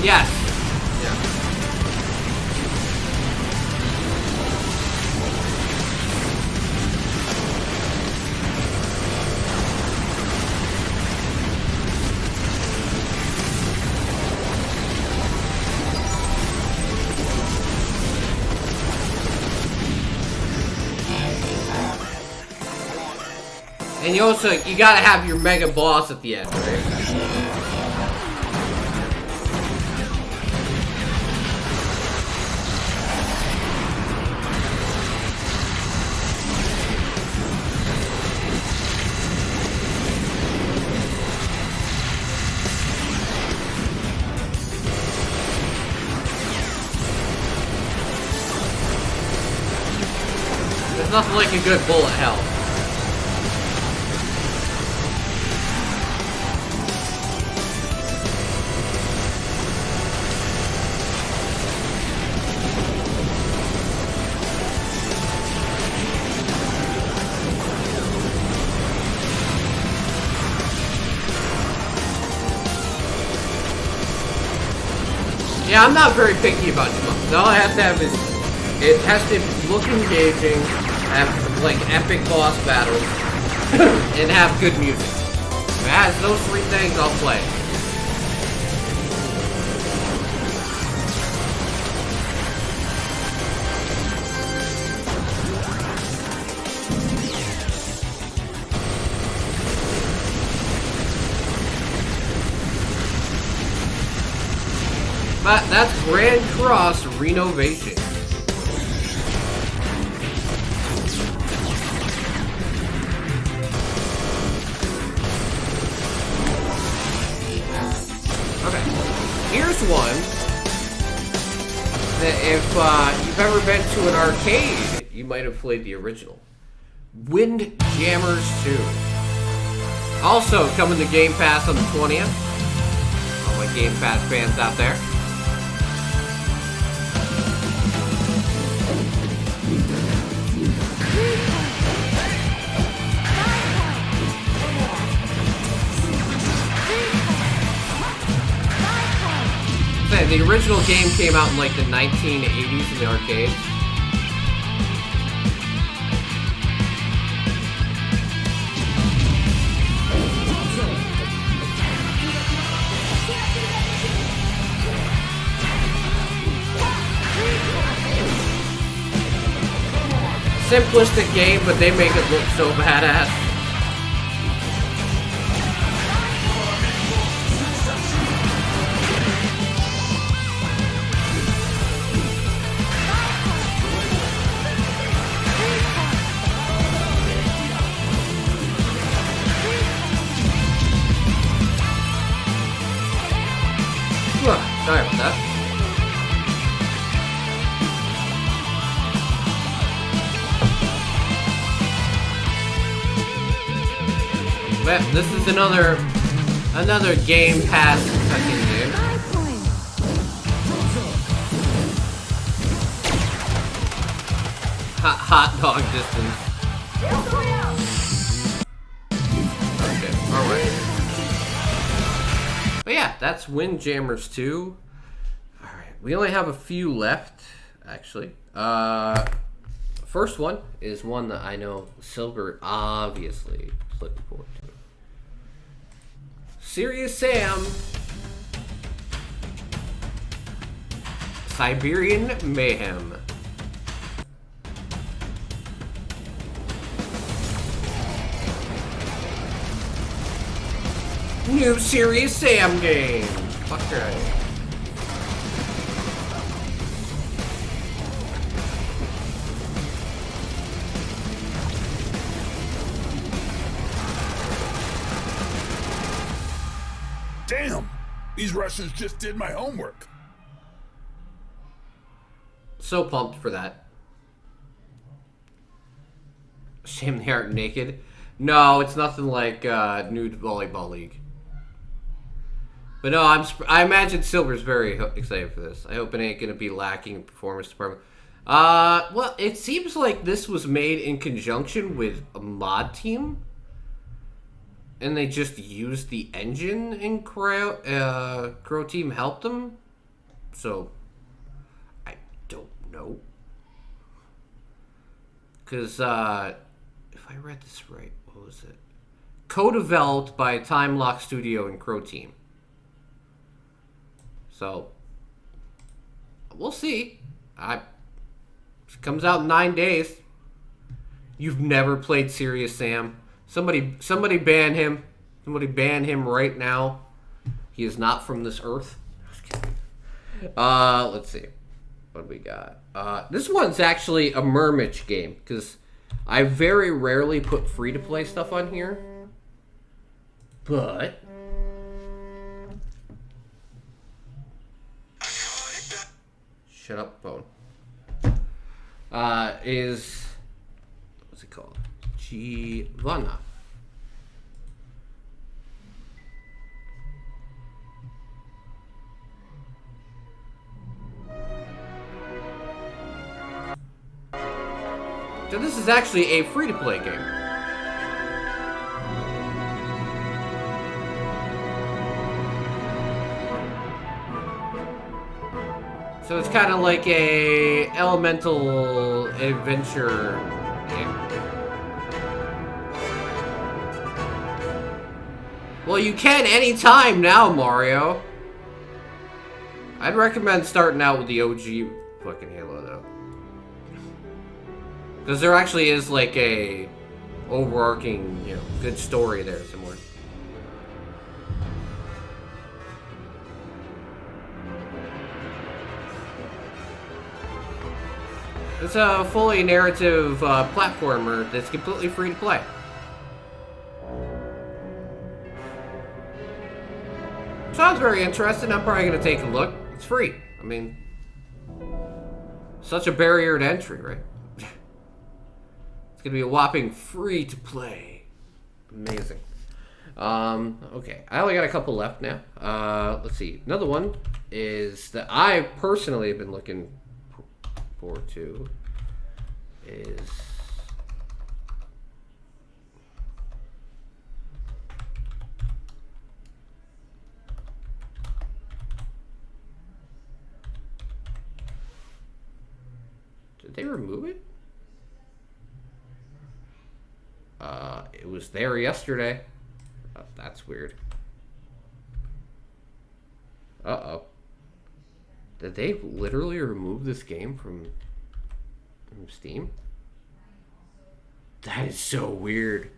Yes. And you gotta have your mega boss at the end, right? There's nothing like a good bullet hell. Yeah, I'm not very picky about shmups. All I have to have is, it has to look engaging, have like epic boss battles, and have good music. If it has those three things, I'll play it. But that's Grand Cross Renovation. Okay, here's one that if you've ever been to an arcade, you might have played the original. Windjammers 2. Also coming to Game Pass on the 20th. All my Game Pass fans out there. The original game came out in like the 1980s in the arcades. Simplistic game, but they make it look so badass. Sorry about that. Man, this is another Game Pass fucking game. Hot dog distance. Okay, alright. But yeah, that's Windjammers 2. Alright, we only have a few left, actually. First one is one that I know Silver obviously is looking forward to. Serious Sam. Siberian Mayhem. New Serious Sam game. Fuck right. Damn! These Russians just did my homework. So pumped for that. Shame they aren't naked. No, it's nothing like Nude Volleyball League. But no, I imagine Silver's very excited for this. I hope it ain't gonna be lacking in performance department. Well, it seems like this was made in conjunction with a mod team, and they just used the engine, and Crow Team helped them. So I don't know, because if I read this right, what was it? Co-developed by Time Lock Studio and Crow Team. So we'll see. It comes out in 9 days. You've never played Serious Sam. Somebody ban him. Somebody ban him right now. He is not from this earth. Let's see. What do we got? This one's actually a Murmich game, because I very rarely put free-to-play stuff on here. But shut up, phone. Is, what's it called? Giovanna. So this is actually a free-to-play game. So it's kind of like a elemental adventure game. Well, you can anytime now, Mario. I'd recommend starting out with the OG fucking Halo, though. Because there actually is like a overarching, you know, good story there somewhere. It's a fully narrative platformer that's completely free to play. Sounds very interesting. I'm probably going to take a look. It's free. I mean, such a barrier to entry, right? It's gonna be a whopping free to play. Amazing. Okay, I only got a couple left now. Let's see. Another one is that I personally have been looking forward to is did they remove it? It was there yesterday. Oh, that's weird. Uh-oh. Did they literally remove this game from Steam? That is so weird.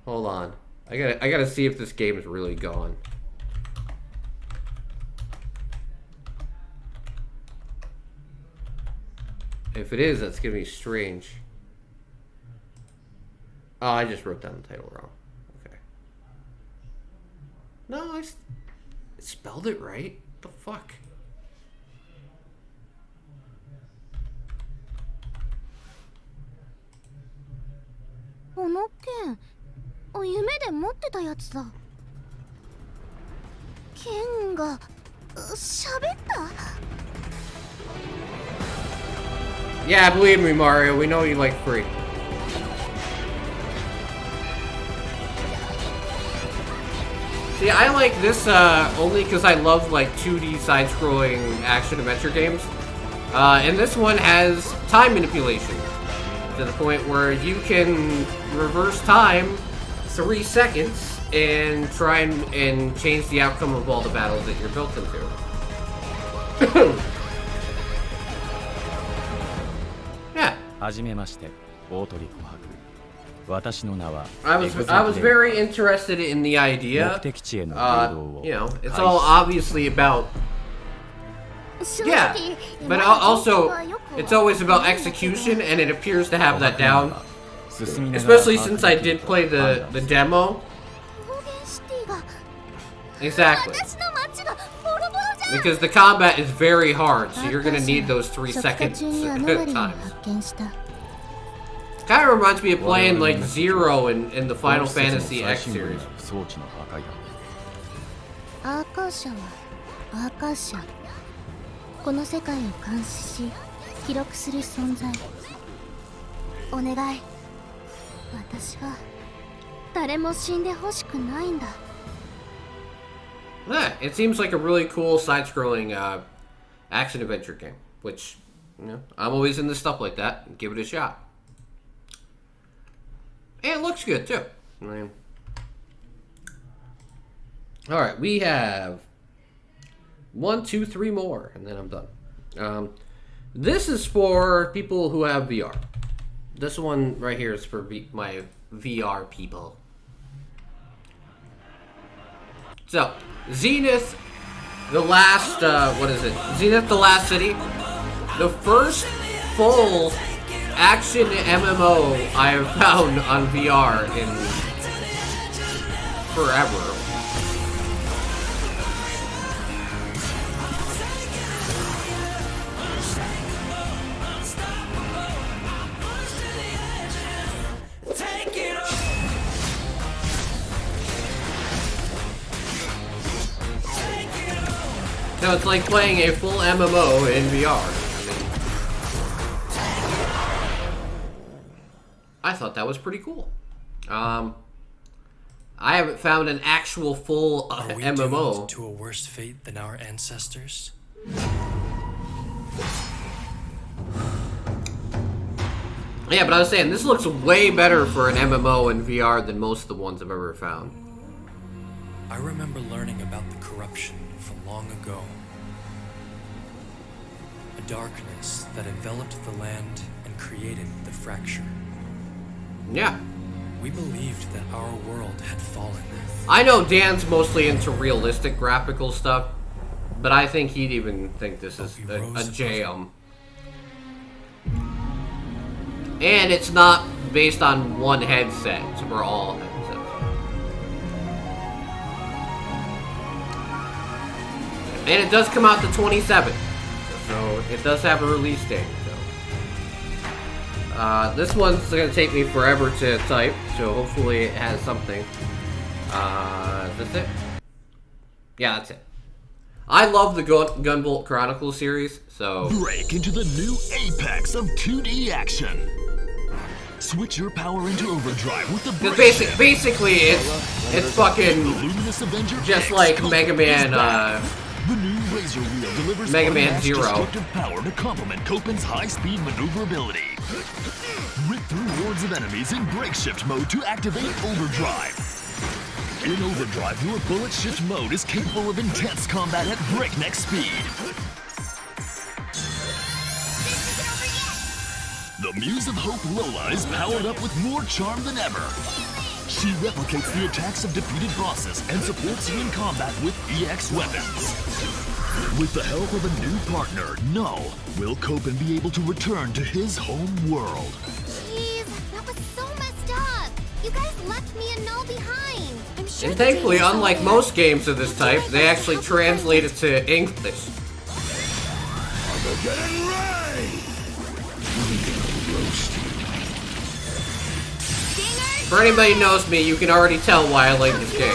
Hold on. I gotta see if this game is really gone. If it is, that's gonna be strange. Oh, I just wrote down the title wrong. Okay. No, I spelled it right. What the fuck? Yeah, believe me, Mario. We know you like free. See, I like this only because I love like 2D side-scrolling action-adventure games. And this one has time manipulation to the point where you can reverse time 3 seconds and try and change the outcome of all the battles that you're built into. Yeah. I was very interested in the idea. You know, it's all obviously about. Yeah, but also it's always about execution, and it appears to have that down. Especially since I did play the demo. Exactly. Because the combat is very hard, so you're gonna need those 3 seconds times. Kind of reminds me of playing like Zero in the Final Fantasy X series. Yeah, it seems like a really cool side-scrolling action-adventure game, which, you know, I'm always into stuff like that. Give it a shot. And it looks good, too. I mean, alright, we have 1, 2, 3 more, and then I'm done. This is for people who have VR. This one right here is for my VR people. So, Zenith, the last, what is it? Zenith, the Last City. The first full action MMO I have found on VR in forever. So it's like playing a full MMO in VR. I thought that was pretty cool. I haven't found an actual full MMO. Doomed to a worse fate than our ancestors? Yeah, but I was saying, this looks way better for an MMO in VR than most of the ones I've ever found. I remember learning about the corruption from long ago. A darkness that enveloped the land and created the fracture. Yeah. We believed that our world had fallen. I know Dan's mostly into realistic graphical stuff, but I think he'd even think this is a jam. And it's not based on one headset, it's for all headsets. And it does come out the 27th, so it does have a release date. This one's going to take me forever to type, so hopefully it has something. Is this it? Yeah, that's it. I love the Gunvolt Chronicles series, so... Break into the new apex of 2D action. Switch your power into overdrive with the basically, it's fucking just like Mega Man, the new Razor Wheel delivers Mega Man Zero. destructive power to complement Copen's high-speed maneuverability. Rip through hordes of enemies in brake shift mode to activate overdrive. In overdrive, your bullet shift mode is capable of intense combat at breakneck speed. The Muse of Hope Lola is powered up with more charm than ever. She replicates the attacks of defeated bosses and supports you in combat with EX weapons. With the help of a new partner, No, will Copen be able to return to his home world. Jeez, that was so messed up. You guys left me and Null behind. I'm sure. And thankfully, unlike most games of this type, they actually translate it to English. Getting ready! For anybody who knows me, you can already tell why I like this game.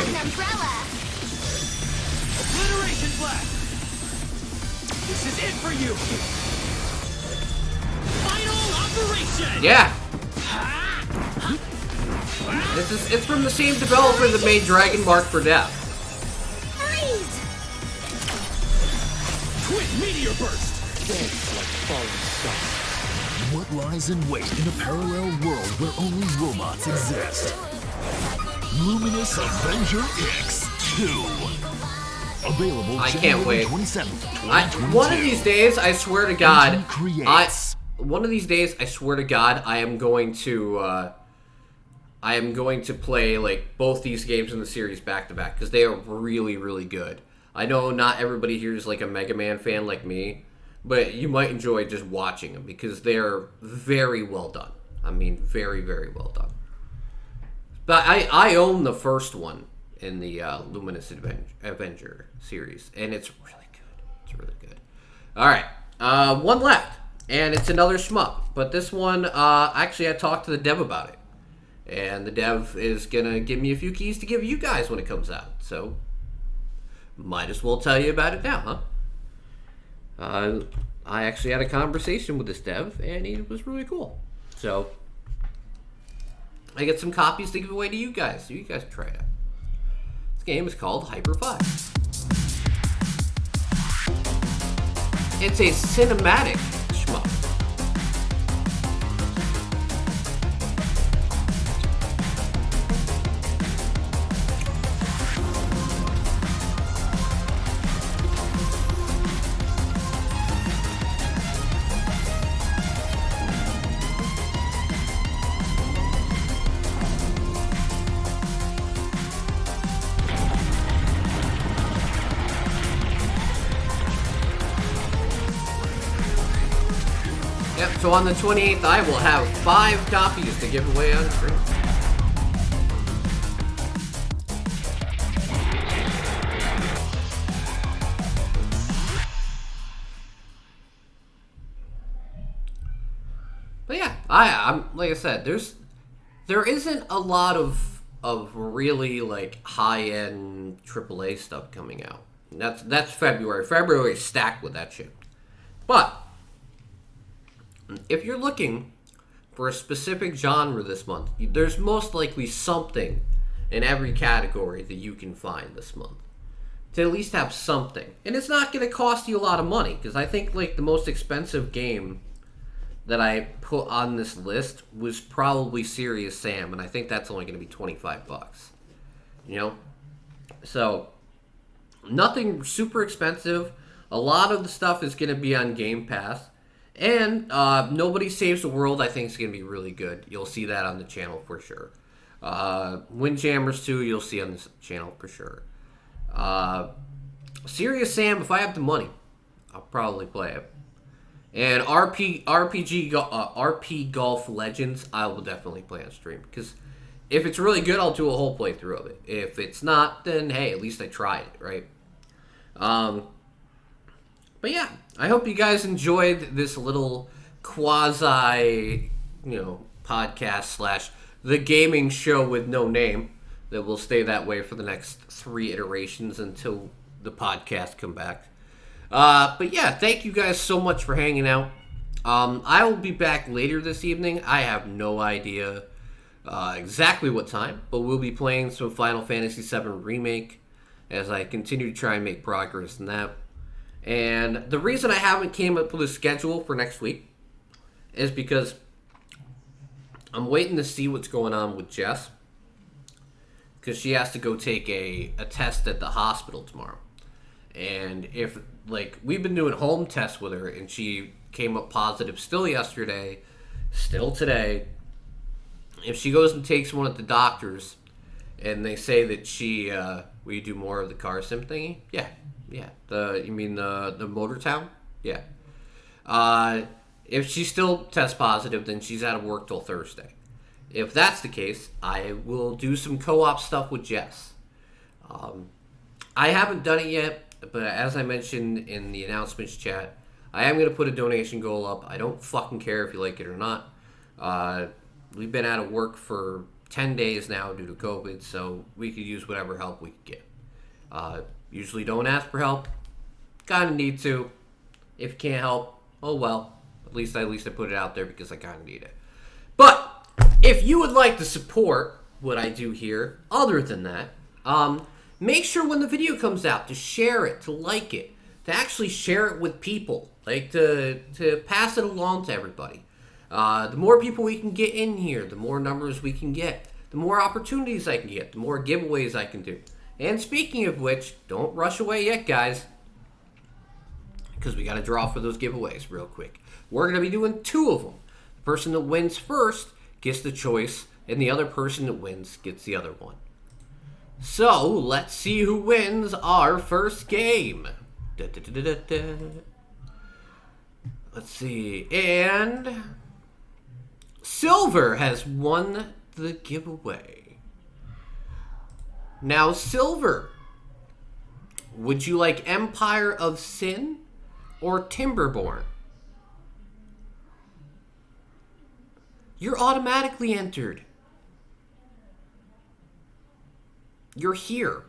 Obliteration blast! This is it for you! Final operation! Yeah! It's from the same developer that made Dragon Mark for Death. Quick meteor burst! Dance like falling stars. What lies in wait in a parallel world where only robots exist? Luminous Avenger X2. Available I can't wait. 27th, One of these days, I swear to God, one of these days, I swear to God, I am going to play like both these games in the series back to back because they are really, really good. I know not everybody here is like a Mega Man fan like me, but you might enjoy just watching them because they're very well done. I mean, very, very well done. But I own the first one in the Luminous Avenger series, and it's really good. It's really good. All right, one left, and it's another shmup. But this one, actually, I talked to the dev about it, and the dev is gonna give me a few keys to give you guys when it comes out. So, might as well tell you about it now, huh? I actually had a conversation with this dev, and he was really cool. So, I get some copies to give away to you guys, so you guys can try it out. This game is called Hyper 5. It's a cinematic shmup. So on the 28th, I will have 5 copies to give away on stream. But yeah, I'm like I said, there isn't a lot of really like high-end AAA stuff coming out. That's February. February's stacked with that shit. But if you're looking for a specific genre this month, there's most likely something in every category that you can find this month to at least have something. And it's not going to cost you a lot of money, because I think like the most expensive game that I put on this list was probably Serious Sam, and I think that's only going to be $25. You know? So, nothing super expensive. A lot of the stuff is going to be on Game Pass. And Nobody Saves the World, I think, is going to be really good. You'll see that on the channel for sure. Windjammers 2, you'll see on this channel for sure. Serious Sam, if I have the money, I'll probably play it. And RP Golf Legends, I will definitely play on stream. Because if it's really good, I'll do a whole playthrough of it. If it's not, then hey, at least I tried it, right? But yeah, I hope you guys enjoyed this little quasi, podcast slash the gaming show with no name that will stay that way for the next 3 iterations until the podcast come back. But yeah, thank you guys so much for hanging out. I will be back later this evening. I have no idea exactly what time, but we'll be playing some Final Fantasy VII Remake as I continue to try and make progress in that. And the reason I haven't came up with a schedule for next week is because I'm waiting to see what's going on with Jess, because she has to go take a test at the hospital tomorrow. And if, we've been doing home tests with her, and she came up positive still yesterday, still today. If she goes and takes one at the doctor's, and they say that she, will you do more of the car sim thingy? Yeah. You mean the Motor Town? Yeah. If she still tests positive, then she's out of work till Thursday. If that's the case, I will do some co-op stuff with Jess. I haven't done it yet, but as I mentioned in the announcements chat, I am going to put a donation goal up. I don't fucking care if you like it or not. We've been out of work for 10 days now due to COVID, so we could use whatever help we could get. Usually don't ask for help. Kind of need to. If you can't help, oh well. At least I put it out there because I kind of need it. But if you would like to support what I do here, other than that, make sure when the video comes out to share it, to like it, to actually share it with people, to pass it along to everybody. The more people we can get in here, the more numbers we can get, the more opportunities I can get, the more giveaways I can do. And speaking of which, don't rush away yet, guys, because we got to draw for those giveaways real quick. We're going to be doing 2 of them. The person that wins first gets the choice, and the other person that wins gets the other one. So, let's see who wins our first game. Let's see. And Silver has won the giveaway. Now, Silver, would you like Empire of Sin or Timberborn? You're automatically entered. You're here.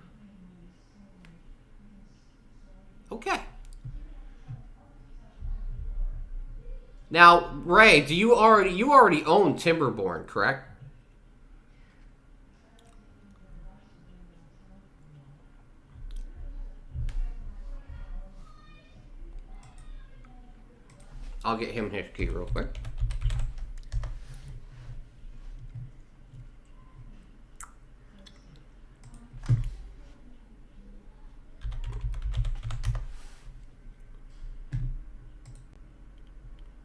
Okay. Now, Ray, you already own Timberborn, correct? I'll get him his key real quick.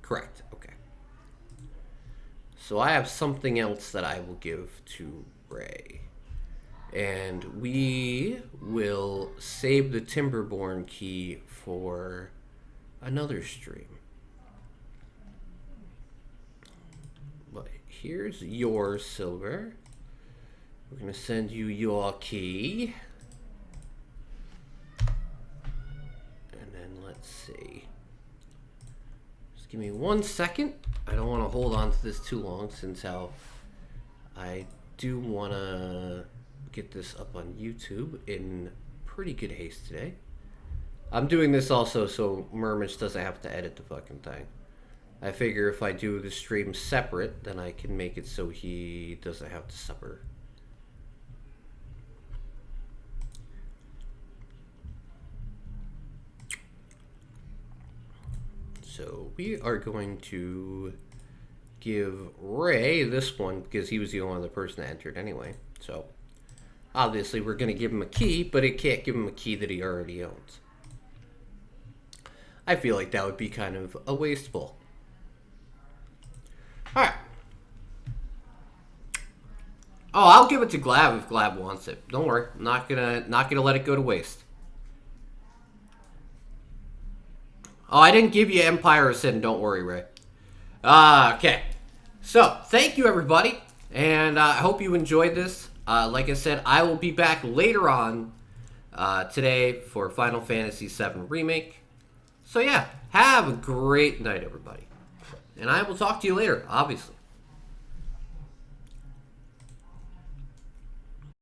Correct. Okay. So I have something else that I will give to Ray. And we will save the Timberborn key for another stream. But here's your Silver. We're going to send you your key. And then let's see. Just give me 1 second. I don't want to hold on to this too long since I do want to get this up on YouTube in pretty good haste today. I'm doing this also so Murmich doesn't have to edit the fucking thing. I figure if I do the stream separate, then I can make it so he doesn't have to suffer. So we are going to give Ray this one because he was the only other person that entered anyway. So obviously we're going to give him a key, but it can't give him a key that he already owns. I feel like that would be kind of a wasteful. Alright. Oh, I'll give it to Glab if Glab wants it. Don't worry. I'm not gonna let it go to waste. Oh, I didn't give you Empire of Sin. Don't worry, Ray. Okay. So, thank you, everybody. And I hope you enjoyed this. Like I said, I will be back later on today for Final Fantasy VII Remake. So, yeah. Have a great night, everybody. And I will talk to you later, obviously.